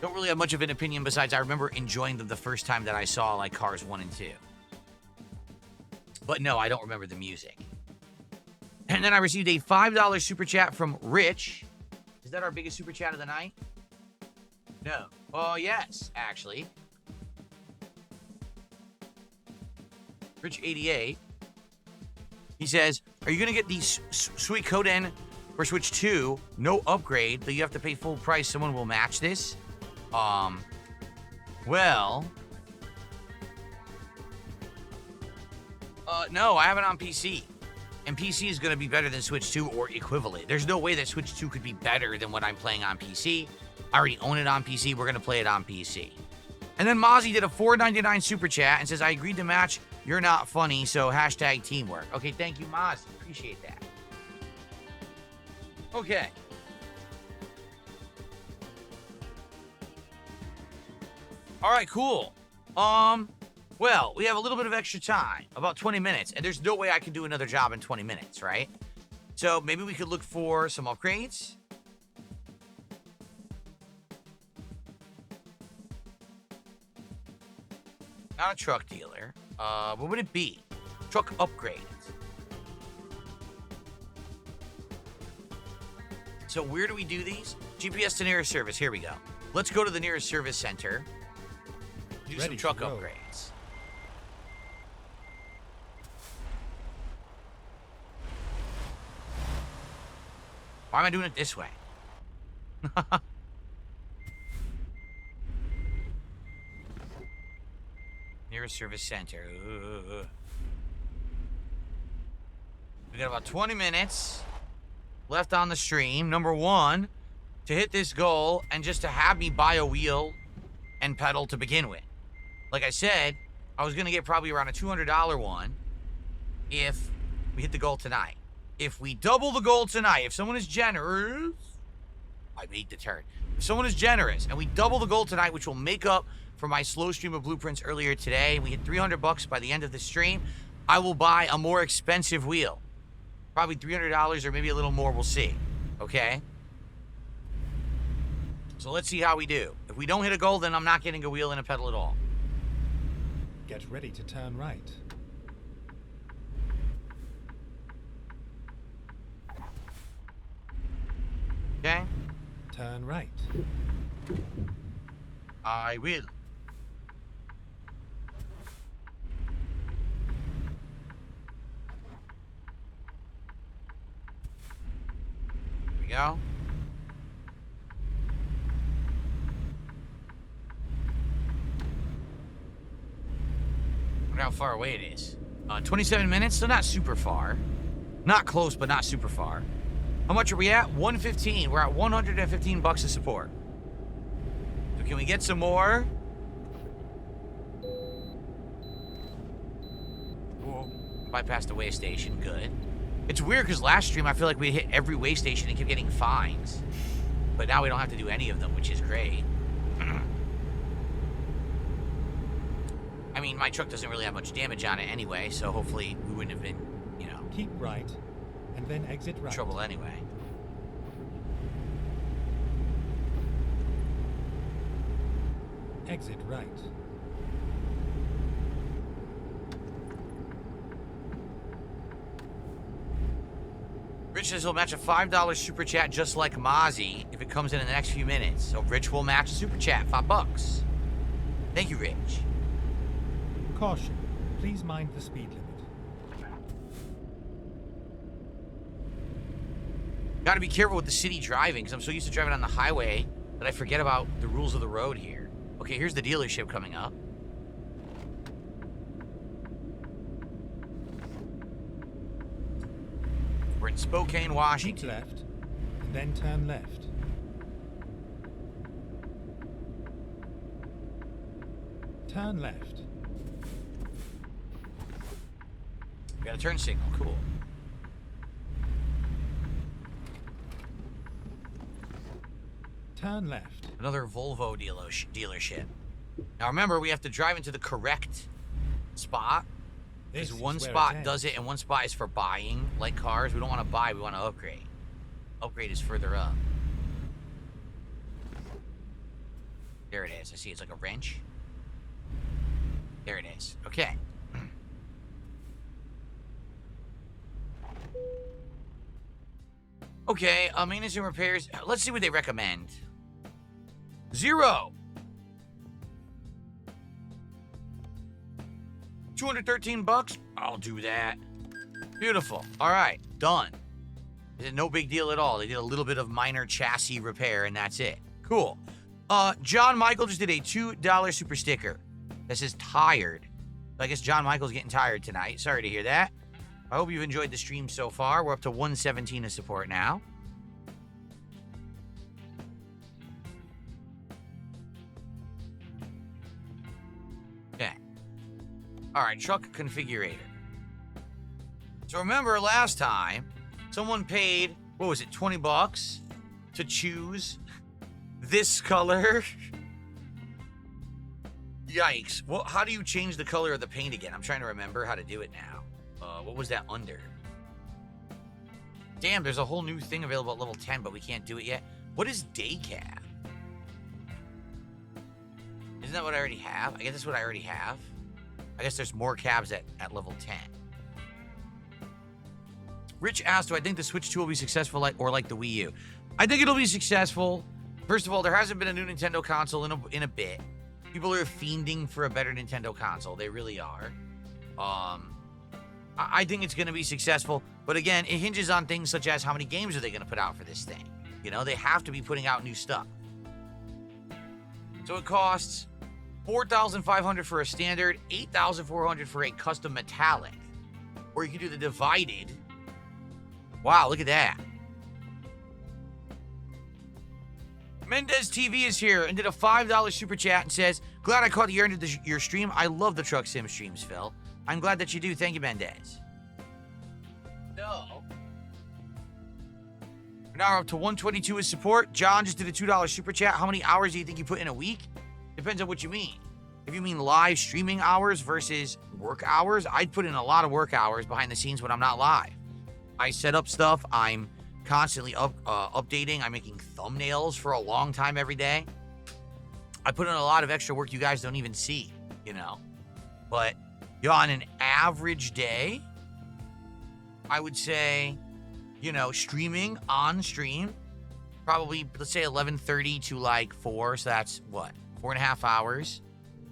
don't really have much of an opinion besides I remember enjoying them the first time that I saw like Cars 1 and 2. But no, I don't remember the music. And then I received a $5 super chat from Rich. Is that our biggest super chat of the night? No. Oh, yes, actually. Rich88. He says, are you going to get the sweet Coden for Switch 2? No upgrade, but you have to pay full price. Someone will match this. Well... no, I have it on PC. And PC is going to be better than Switch 2 or equivalent. There's no way that Switch 2 could be better than what I'm playing on PC. I already own it on PC. We're going to play it on PC. And then Mozzie did a $4.99 super chat and says, I agreed to match. You're Not Funny, so hashtag teamwork. Okay, thank you, Mozzie. Appreciate that. Okay. All right, cool. Well, we have a little bit of extra time, about 20 minutes, and there's no way I can do another job in 20 minutes, right? So maybe we could look for some upgrades. Not a truck dealer. What would it be? Truck upgrades. So where do we do these? GPS to nearest service. Here we go. Let's go to the nearest service center. Do some truck upgrades. Why am I doing it this way? Nearest service center. We got about 20 minutes left on the stream. Number one, to hit this goal and just to have me buy a wheel and pedal to begin with. Like I said, I was going to get probably around a $200 one if we hit the goal tonight. If we double the goal tonight, if someone is generous, I made the turn. If someone is generous and we double the goal tonight, which will make up for my slow stream of blueprints earlier today, and we hit $300 by the end of the stream, I will buy a more expensive wheel. Probably $300 or maybe a little more, we'll see. Okay? So let's see how we do. If we don't hit a goal, then I'm not getting a wheel and a pedal at all. Get ready to turn right. Okay? Turn right. I will. Here we go. Wonder how far away it is. 27 minutes, so not super far. Not close, but not super far. How much are we at? 115. We're at 115 bucks of support. So can we get some more? Whoa. Bypassed the way station. Good. It's weird because last stream I feel like we hit every way station and kept getting fines. But now we don't have to do any of them, which is great. I mean, my truck doesn't really have much damage on it anyway, so hopefully we wouldn't have been, Keep right, and then exit right. trouble anyway. Exit right. Rich says he'll match a $5 super chat just like Mozzie if it comes in the next few minutes. So Rich will match a super chat, $5. Thank you, Rich. Caution. Please mind the speed limit. Got to be careful with the city driving because I'm so used to driving on the highway that I forget about the rules of the road here. Okay, here's the dealership coming up. We're in Spokane, Keep Washington. left, and then turn left. Turn left. We got a turn signal. Cool. Turn left. Another Volvo dealership. Now remember, we have to drive into the correct spot. This Because is one where spot it ends. does it and one spot is for buying, like cars. We don't want to buy, we want to upgrade. Upgrade is further up. There it is. I see it's like a wrench. There it is. Okay. Okay, maintenance and repairs. Let's see what they recommend. 0. 213 bucks? I'll do that. Beautiful. All right, done. No big deal at all. They did a little bit of minor chassis repair and that's it. Cool. John Michael just did a $2 super sticker that says tired. I guess John Michael's getting tired tonight. Sorry to hear that. I hope you've enjoyed the stream so far. We're up to 117 of support now. Okay. All right, truck configurator. So remember last time, someone paid, what was it, 20 bucks to choose this color? Yikes. Well, how do you change the color of the paint again? I'm trying to remember how to do it now. What was that under? Damn, there's a whole new thing available at level 10, but we can't do it yet. What is day cab? Isn't that what I already have? I guess that's what I already have. I guess there's more cabs at level 10. Rich asked, do I think the Switch 2 will be successful like the Wii U? I think it'll be successful. First of all, there hasn't been a new Nintendo console in a bit. People are fiending for a better Nintendo console. They really are. I think it's going to be successful. But again, it hinges on things such as how many games are they going to put out for this thing. You know, they have to be putting out new stuff. So it costs $4,500 for a standard, $8,400 for a custom metallic. Or you can do the divided. Wow, look at that. Mendez TV is here and did a $5 super chat and says, glad I caught the end of your stream. I love the Truck Sim streams, Phil. I'm glad that you do. Thank you, Mendez. No. Now we're up to 122 as support. John just did a $2 super chat. How many hours do you think you put in a week? Depends on what you mean. If you mean live streaming hours versus work hours, I'd put in a lot of work hours behind the scenes when I'm not live. I set up stuff. I'm constantly updating. I'm making thumbnails for a long time every day. I put in a lot of extra work you guys don't even see, you know. But on an average day, I would say, you know, streaming on stream, probably, let's say 11:30 to like 4. So that's what, 4.5 hours.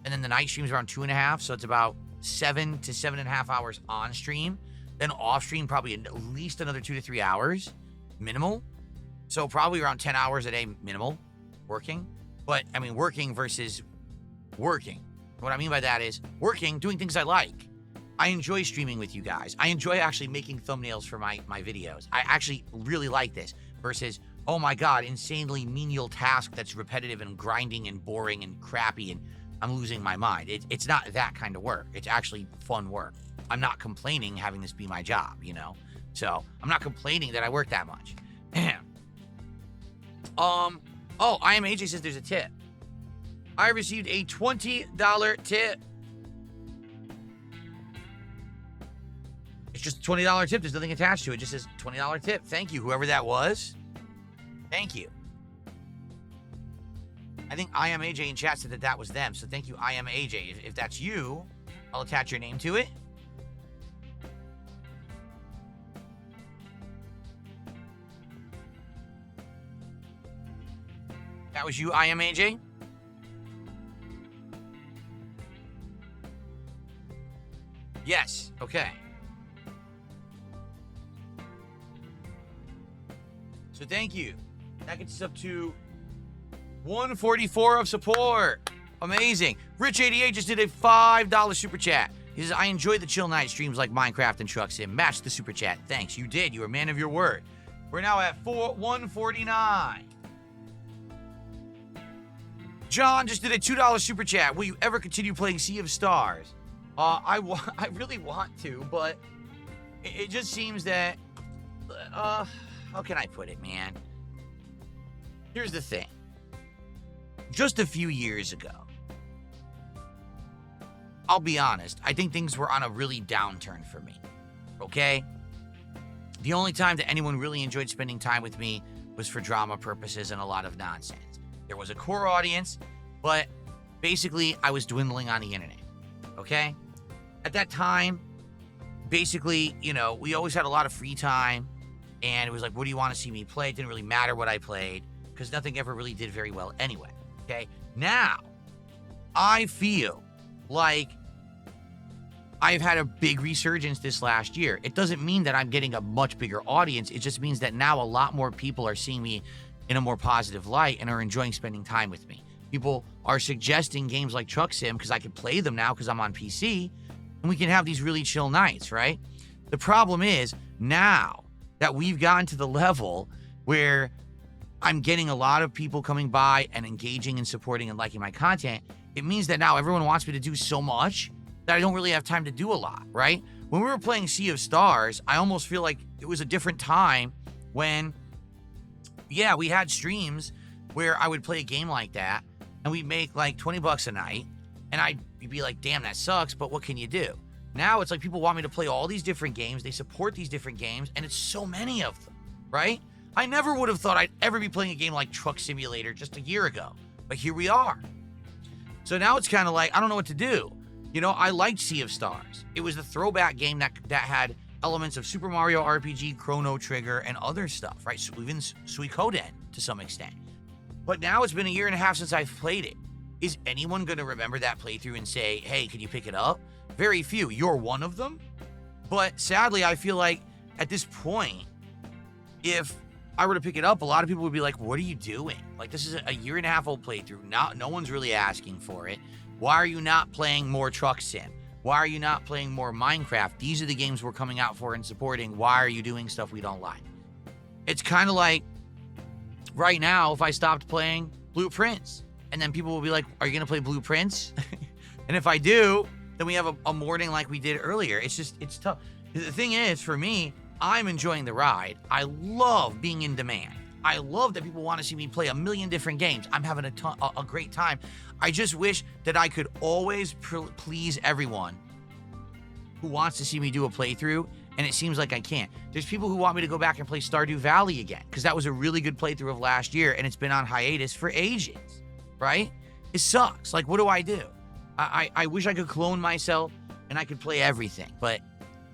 And then the night stream's around 2.5. So it's about 7 to 7.5 hours on stream. Then off stream, probably at least another 2 to 3 hours minimal. So probably around 10 hours a day minimal working. But I mean, working versus working. What I mean by that is working, doing things I like. I enjoy streaming with you guys. I enjoy actually making thumbnails for my videos. I actually really like this versus, oh my God, insanely menial task that's repetitive and grinding and boring and crappy and I'm losing my mind. It's not that kind of work. It's actually fun work. I'm not complaining having this be my job, you know? So I'm not complaining that I work that much. Oh, I am AJ says there's a tip. I received a $20 tip. It's just a $20 tip. There's nothing attached to it. It just says $20 tip. Thank you, whoever that was. Thank you. I think I am AJ in chat said that was them. So thank you, I am AJ. If that's you, I'll attach your name to it. That was you, IMAJ? Yes, okay. So thank you. That gets us up to 144 of support. Amazing. Rich88 just did a $5 super chat. He says, I enjoy the chill night streams like Minecraft and Truck Sim. Match the super chat. Thanks. You did. You were a man of your word. We're now at 149. John just did a $2 super chat. Will you ever continue playing Sea of Stars? I really want to, but it just seems that, how can I put it, man? Here's the thing. Just a few years ago, I'll be honest, I think things were on a really downturn for me, okay? The only time that anyone really enjoyed spending time with me was for drama purposes and a lot of nonsense. There was a core audience, but basically I was dwindling on the internet, okay? At that time, basically, you know, we always had a lot of free time, and it was like, what do you want to see me play? It didn't really matter what I played, because nothing ever really did very well anyway, okay? Now, I feel like I've had a big resurgence this last year. It doesn't mean that I'm getting a much bigger audience. It just means that now a lot more people are seeing me in a more positive light and are enjoying spending time with me. People are suggesting games like Truck Sim because I can play them now because I'm on PC, and we can have these really chill nights, right? The problem is, now that we've gotten to the level where I'm getting a lot of people coming by and engaging and supporting and liking my content, it means that now everyone wants me to do so much that I don't really have time to do a lot, right? When we were playing Sea of Stars, I almost feel like it was a different time when, yeah, we had streams where I would play a game like that and we'd make like $20 a night, and I'd be like, damn, that sucks, but what can you do? Now it's like people want me to play all these different games, they support these different games, and it's so many of them, right? I never would have thought I'd ever be playing a game like Truck Simulator just a year ago, but here we are. So now it's kind of like, I don't know what to do. You know, I liked Sea of Stars. It was the throwback game that had elements of Super Mario RPG, Chrono Trigger, and other stuff, right? So even Suikoden to some extent. But now it's been a year and a half since I've played it. Is anyone going to remember that playthrough and say, hey, can you pick it up? Very few. You're one of them. But sadly, I feel like at this point, if I were to pick it up, a lot of people would be like, what are you doing? Like, this is a year and a half old playthrough. No one's really asking for it. Why are you not playing more Truck Sim? Why are you not playing more Minecraft? These are the games we're coming out for and supporting. Why are you doing stuff we don't like? It's kind of like right now, if I stopped playing Blueprints, and then people will be like, are you going to play Blueprints? And if I do, then we have a morning like we did earlier. It's tough. The thing is, for me, I'm enjoying the ride. I love being in demand. I love that people want to see me play a million different games. I'm having a great time. I just wish that I could always please everyone who wants to see me do a playthrough, and it seems like I can't. There's people who want me to go back and play Stardew Valley again, because that was a really good playthrough of last year, and it's been on hiatus for ages, right? It sucks. Like, what do I do? I wish I could clone myself and I could play everything, but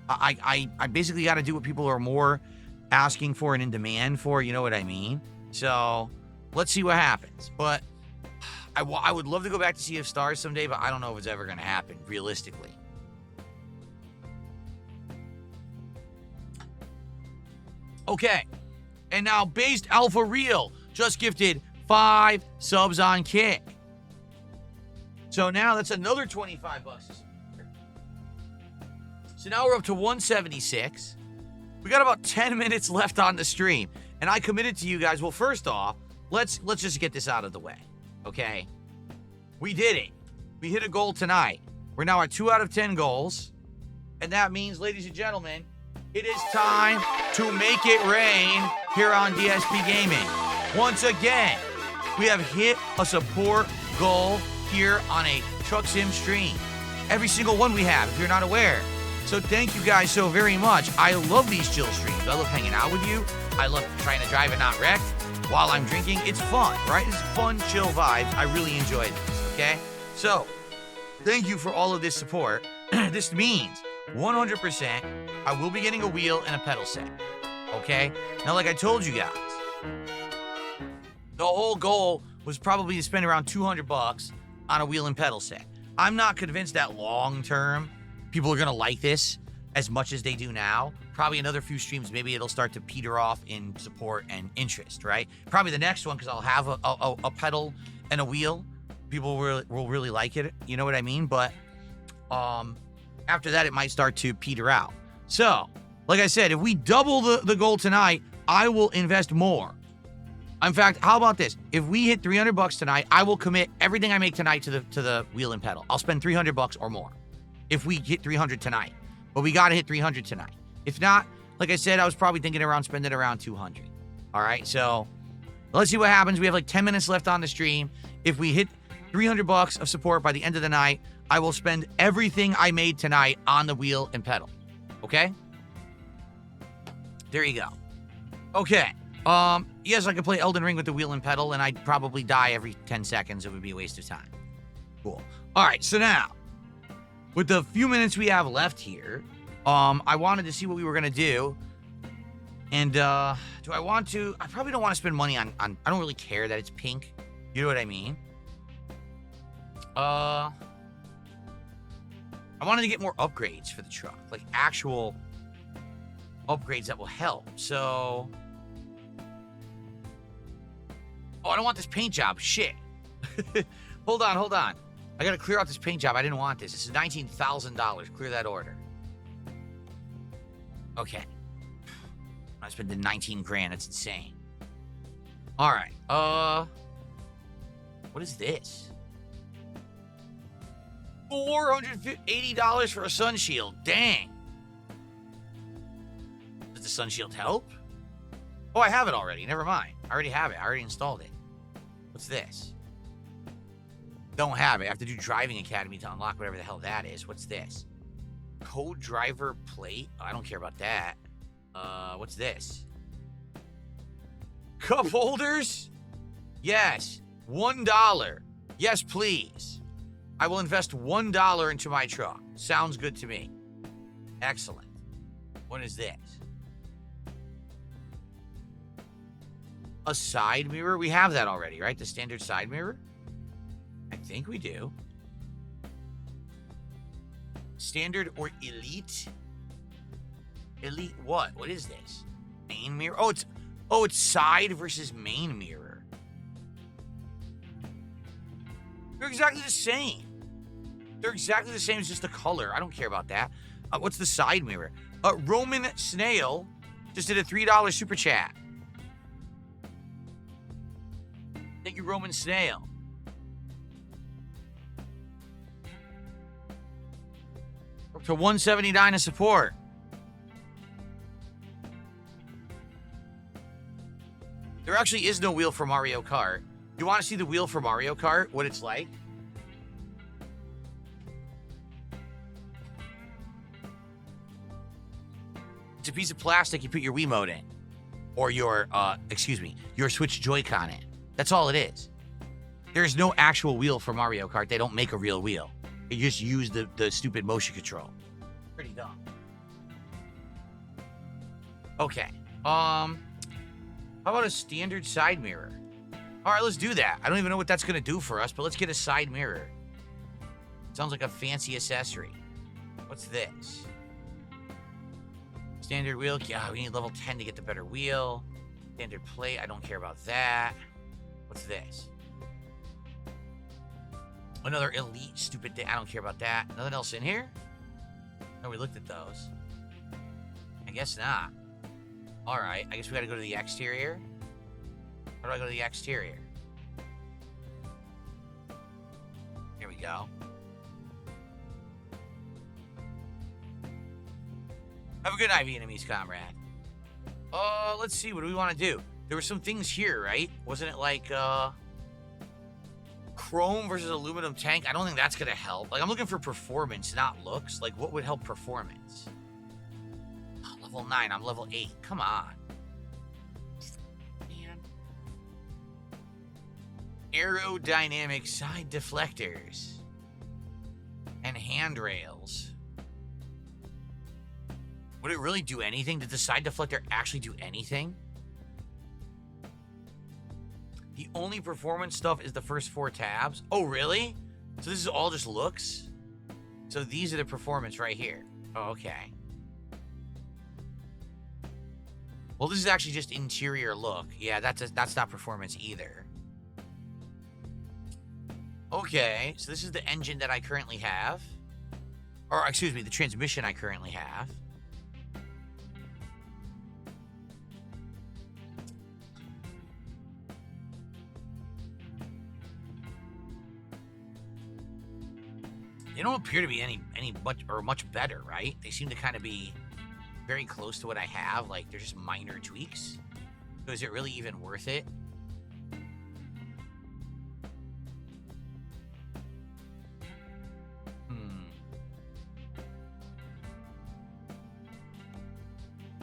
I basically got to do what people are more asking for and in demand for, you know what I mean? So let's see what happens. But I would love to go back to Sea of Stars someday, but I don't know if it's ever going to happen, realistically. Okay, and now Based Alpha Real just gifted 5 subs on Kick. So now that's another $25. So now we're up to 176. We got about 10 minutes left on the stream, and I committed to you guys. Well, first off, let's just get this out of the way, okay? We did it. We hit a goal tonight. We're now at 2 out of 10 goals, and that means, ladies and gentlemen, it is time to make it rain here on DSPGaming. Once again, we have hit a support goal here on a Truck Sim stream. Every single one we have, if you're not aware. So thank you guys so very much. I love these chill streams. I love hanging out with you. I love trying to drive and not wreck while I'm drinking. It's fun, right? It's fun, chill vibes. I really enjoy this, okay? So thank you for all of this support. This means 100% I will be getting a wheel and a pedal set, okay? Now, like I told you guys, the whole goal was probably to spend around $200 on a wheel and pedal set. I'm not convinced that long term people are gonna like this as much as they do now. Probably another few streams, maybe it'll start to peter off in support and interest, right? Probably the next one, because I'll have a pedal and a wheel. People will really like it, you know what I mean? But after that, it might start to peter out. So, like I said, if we double the goal tonight, I will invest more. In fact, how about this? If we hit $300 tonight, I will commit everything I make tonight to the wheel and pedal. I'll spend $300 or more if we hit 300 tonight. But we got to hit 300 tonight. If not, like I said, I was probably thinking around spending around 200. All right, so let's see what happens. We have like 10 minutes left on the stream. If we hit $300 of support by the end of the night, I will spend everything I made tonight on the wheel and pedal. Okay? There you go. Okay. Yes, I could play Elden Ring with the wheel and pedal, and I'd probably die every 10 seconds. It would be a waste of time. Cool. All right, so now, with the few minutes we have left here, I wanted to see what we were going to do. And, do I want to? I probably don't want to spend money on, I don't really care that it's pink. You know what I mean? I wanted to get more upgrades for the truck. Like, actual upgrades that will help. So... Oh, I don't want this paint job. Shit. Hold on. I gotta clear out this paint job. I didn't want this. This is $19,000. Clear that order. Okay. I spent the 19 grand. That's insane. All right. What is this? $480 for a sun shield. Dang. Does the sun shield help? Oh, I have it already. Never mind. I already have it. I already installed it. What's this? Don't have it. I have to do Driving Academy to unlock whatever the hell that is. What's this? Code driver plate? Oh, I don't care about that. What's this? Cup holders? Yes. $1. Yes, please. I will invest $1 into my truck. Sounds good to me. Excellent. What is this? A side mirror? We have that already, right? The standard side mirror? I think we do. Standard or elite? Elite what? What is this? Main mirror? Oh, it's side versus main mirror. They're exactly the same. They're exactly the same, as just the color. I don't care about that. What's the side mirror? Roman Snail just did a $3 super chat. Thank you, Roman Snail. Up to $179 of support. There actually is no wheel for Mario Kart. You want to see the wheel for Mario Kart? What it's like? It's a piece of plastic you put your Wiimote in. Or your Switch Joy-Con in. That's all it is. There's no actual wheel for Mario Kart. They don't make a real wheel. They just use the stupid motion control. Pretty dumb. Okay. How about a standard side mirror? All right, let's do that. I don't even know what that's going to do for us, but let's get a side mirror. Sounds like a fancy accessory. What's this? Standard wheel. Yeah, we need level 10 to get the better wheel. Standard plate. I don't care about that. What's this? Another elite stupid thing. I don't care about that. Nothing else in here? No, we looked at those. I guess not. All right. I guess we got to go to the exterior. How do I go to the exterior? Here we go. Have a good night, Vietnamese comrade. Let's see. What do we want to do? There were some things here, right? Wasn't it like, chrome versus aluminum tank? I don't think that's going to help. Like, I'm looking for performance, not looks. Like, what would help performance? Oh, level 9. I'm level 8. Come on. Man. Aerodynamic side deflectors. And handrails. Would it really do anything? Did the side deflector actually do anything? The only performance stuff is the first 4 tabs. Oh, really? So this is all just looks? So these are the performance right here. Oh, okay. Well, this is actually just interior look. Yeah, that's not performance either. Okay, so this is the engine that I currently have. Or, excuse me, the transmission I currently have. They don't appear to be any much better, right? They seem to kind of be very close to what I have. Like, they're just minor tweaks. So is it really even worth it?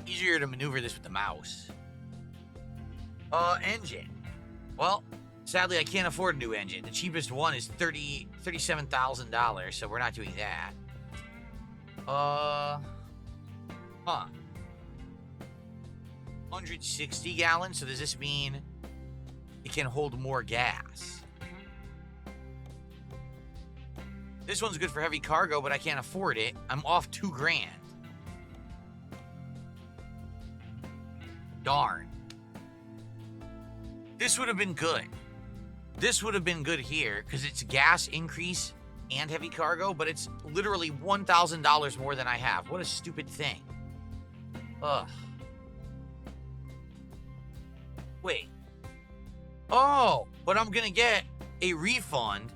Easier to maneuver this with the mouse. Engine. Well, sadly, I can't afford a new engine. The cheapest one is $37,000, so we're not doing that. 160 gallons, so does this mean it can hold more gas? This one's good for heavy cargo, but I can't afford it. I'm off $2,000. Darn. This would have been good. This would have been good here, because it's gas increase and heavy cargo, but it's literally $1,000 more than I have. What a stupid thing. Ugh. Wait. Oh, but I'm going to get a refund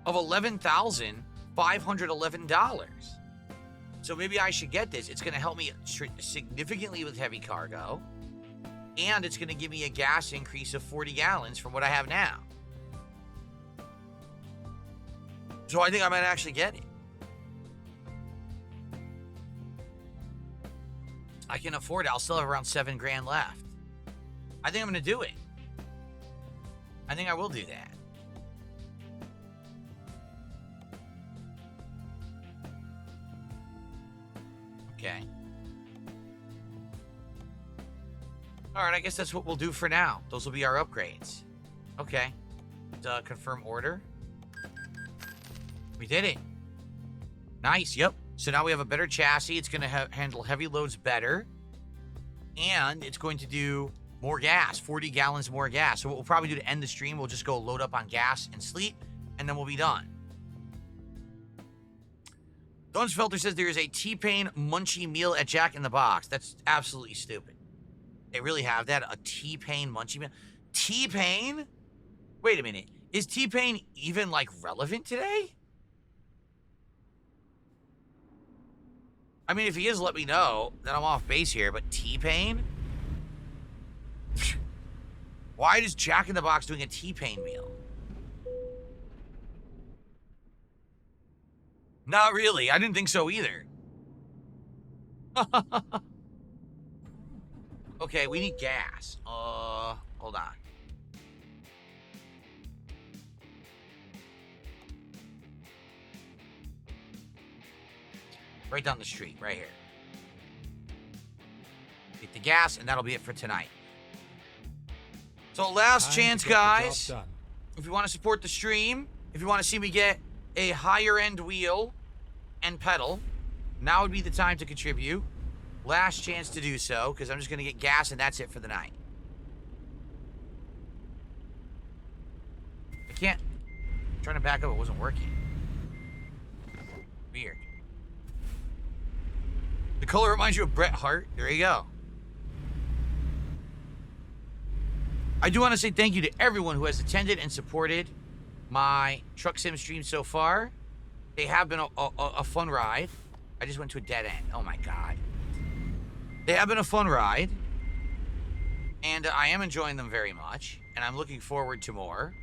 of $11,511. So maybe I should get this. It's going to help me significantly with heavy cargo. And it's going to give me a gas increase of 40 gallons from what I have now. So I think I might actually get it. I can afford it. I'll still have around $7,000 left. I think I'm going to do it. I think I will do that. Okay. All right, I guess that's what we'll do for now. Those will be our upgrades. Okay. Confirm order. We did it. Nice, yep. So now we have a better chassis. It's going to handle heavy loads better. And it's going to do more gas, 40 gallons more gas. So what we'll probably do to end the stream, we'll just go load up on gas and sleep, and then we'll be done. Dunsfelter says there is a T-Pain munchie meal at Jack in the Box. That's absolutely stupid. They really have that? A T-Pain munchie meal? T-Pain? Wait a minute. Is T-Pain even, like, relevant today? I mean, if he is, let me know. Then I'm off base here. But T-Pain? Why is Jack in the Box doing a T-Pain meal? Not really. I didn't think so either. Okay, we need gas. Hold on. Right down the street, right here. Get the gas, and that'll be it for tonight. So last chance, guys. If you want to support the stream, if you want to see me get a higher end wheel and pedal, now would be the time to contribute. Last chance to do so, because I'm just going to get gas, and that's it for the night. I can't. I'm trying to back up, it wasn't working. Weird. The color reminds you of Bret Hart. There you go. I do want to say thank you to everyone who has attended and supported my Truck Sim stream so far. They have been a fun ride. I just went to a dead end. Oh my god. They have been a fun ride. And I am enjoying them very much. And I'm looking forward to more.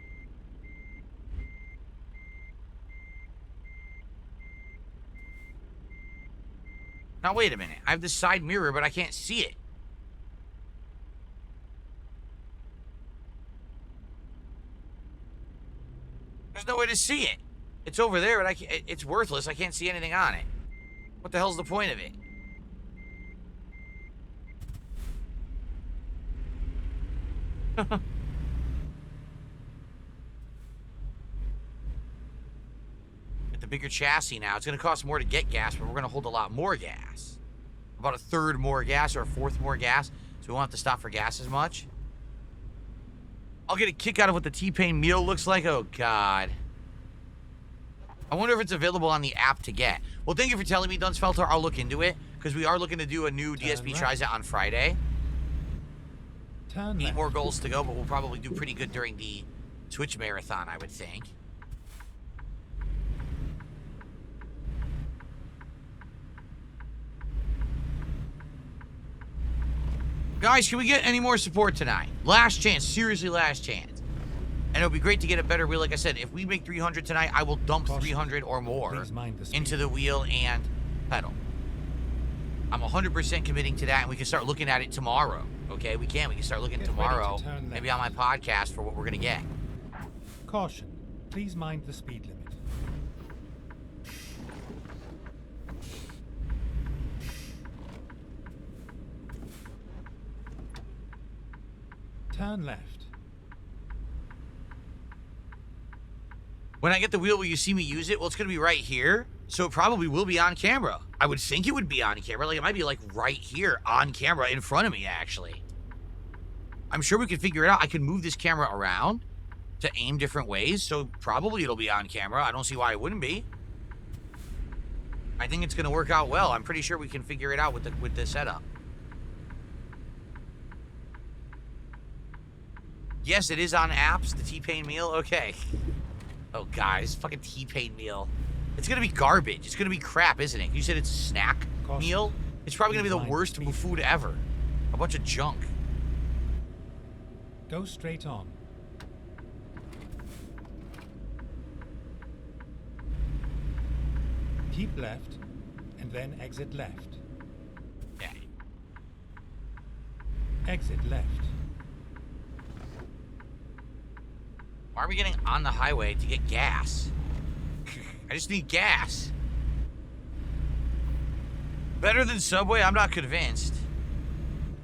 Now, wait a minute. I have this side mirror, but I can't see it. There's no way to see it. It's over there, but it's worthless. I can't see anything on it. What the hell's the point of it? the bigger chassis now. It's going to cost more to get gas, but we're going to hold a lot more gas. About a third more gas or a fourth more gas, so we won't have to stop for gas as much. I'll get a kick out of what the T-Pain meal looks like. Oh, God. I wonder if it's available on the app to get. Well, thank you for telling me, Dunsfelter. I'll look into it, because we are looking to do a new DSP Tries It on Friday. Turn 8 left. more goals to go, but we'll probably do pretty good during the Twitch marathon, I would think. Guys, can we get any more support tonight? Last chance. Seriously, last chance. And it would be great to get a better wheel. Like I said, if we make 300 tonight, I will dump 300 or more into the wheel and pedal. I'm 100% committing to that, and we can start looking at it tomorrow. Okay, we can. We can start looking tomorrow, maybe on my podcast, for what we're going to get. Caution. Please mind the speed limit. Turn left. When I get the wheel, will you see me use it? Well, it's going to be right here, so it probably will be on camera. I would think it would be on camera. Like, it might be, like, right here on camera in front of me, actually. I'm sure we can figure it out. I can move this camera around to aim different ways, so probably it'll be on camera. I don't see why it wouldn't be. I think it's going to work out well. I'm pretty sure we can figure it out with the setup. Yes, it is on apps, the T-Pain meal. Okay. Oh, guys, fucking T-Pain meal. It's going to be garbage. It's going to be crap, isn't it? You said it's a snack meal? It's probably going to be the worst food ever. A bunch of junk. Go straight on. Keep left, and then exit left. Okay. Exit left. Why are we getting on the highway to get gas? I just need gas. Better than Subway? I'm not convinced.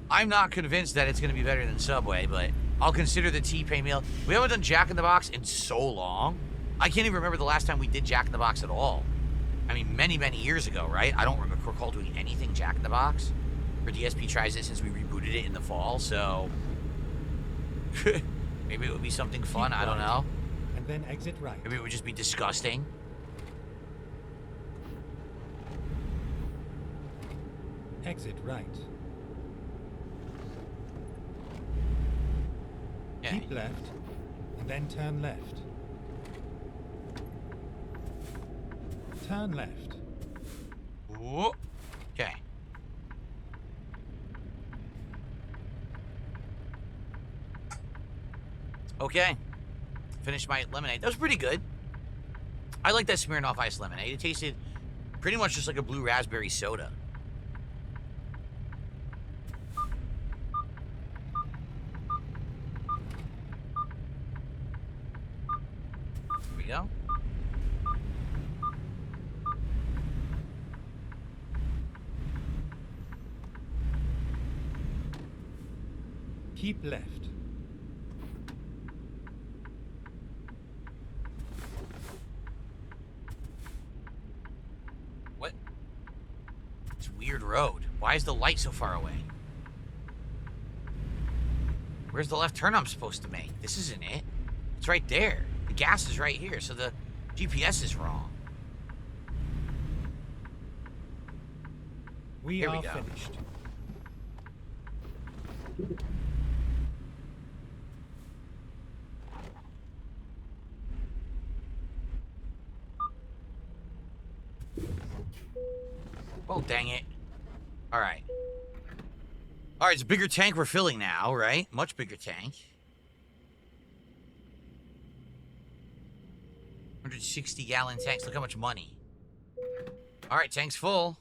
I'm not convinced that it's going to be better than Subway, but I'll consider the T-Pain meal. We haven't done Jack in the Box in so long. I can't even remember the last time we did Jack in the Box at all. I mean, many, many years ago, right? I don't recall doing anything Jack in the Box for DSP Tries It since we rebooted it in the fall, so... Maybe it would be something fun, I don't know. And then exit right. Maybe it would just be disgusting. Exit right. Yeah. Keep left, and then turn left. Turn left. Ooh. Okay. Okay. Finished my lemonade. That was pretty good. I like that Smirnoff Ice lemonade. It tasted pretty much just like a blue raspberry soda. Here we go. Keep left. What? It's a weird road. Why is the light so far away? Where's the left turn I'm supposed to make? This isn't it. It's right there. The gas is right here, so the GPS is wrong. We are finished. Oh, dang it. All right. All right, it's a bigger tank we're filling now, right? Much bigger tank. 160-gallon tanks. Look how much money. All right, tank's full.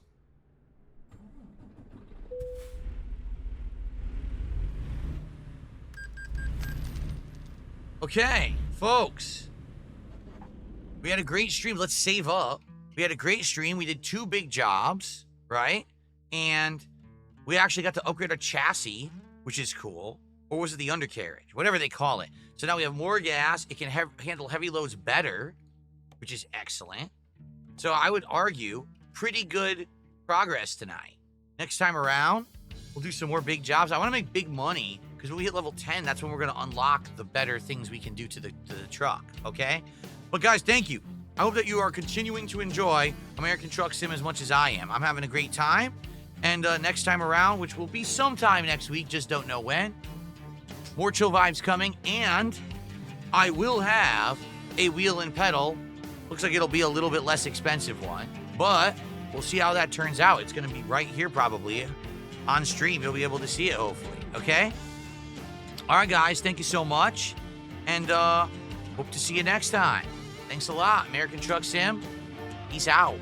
Okay, folks. We had a great stream. Let's save up. We had a great stream. We did 2 big jobs, right? And we actually got to upgrade our chassis, which is cool. Or was it the undercarriage? Whatever they call it. So now we have more gas. It can handle heavy loads better, which is excellent. So I would argue pretty good progress tonight. Next time around, we'll do some more big jobs. I want to make big money because when we hit level 10, that's when we're going to unlock the better things we can do to the truck, okay? But guys, thank you. I hope that you are continuing to enjoy American Truck Sim as much as I am. I'm having a great time. And next time around, which will be sometime next week, just don't know when, more chill vibes coming, and I will have a wheel and pedal. Looks like it'll be a little bit less expensive one, but we'll see how that turns out. It's going to be right here probably on stream. You'll be able to see it, hopefully, okay? All right, guys, thank you so much, and hope to see you next time. Thanks a lot, American Truck Sim. Peace out.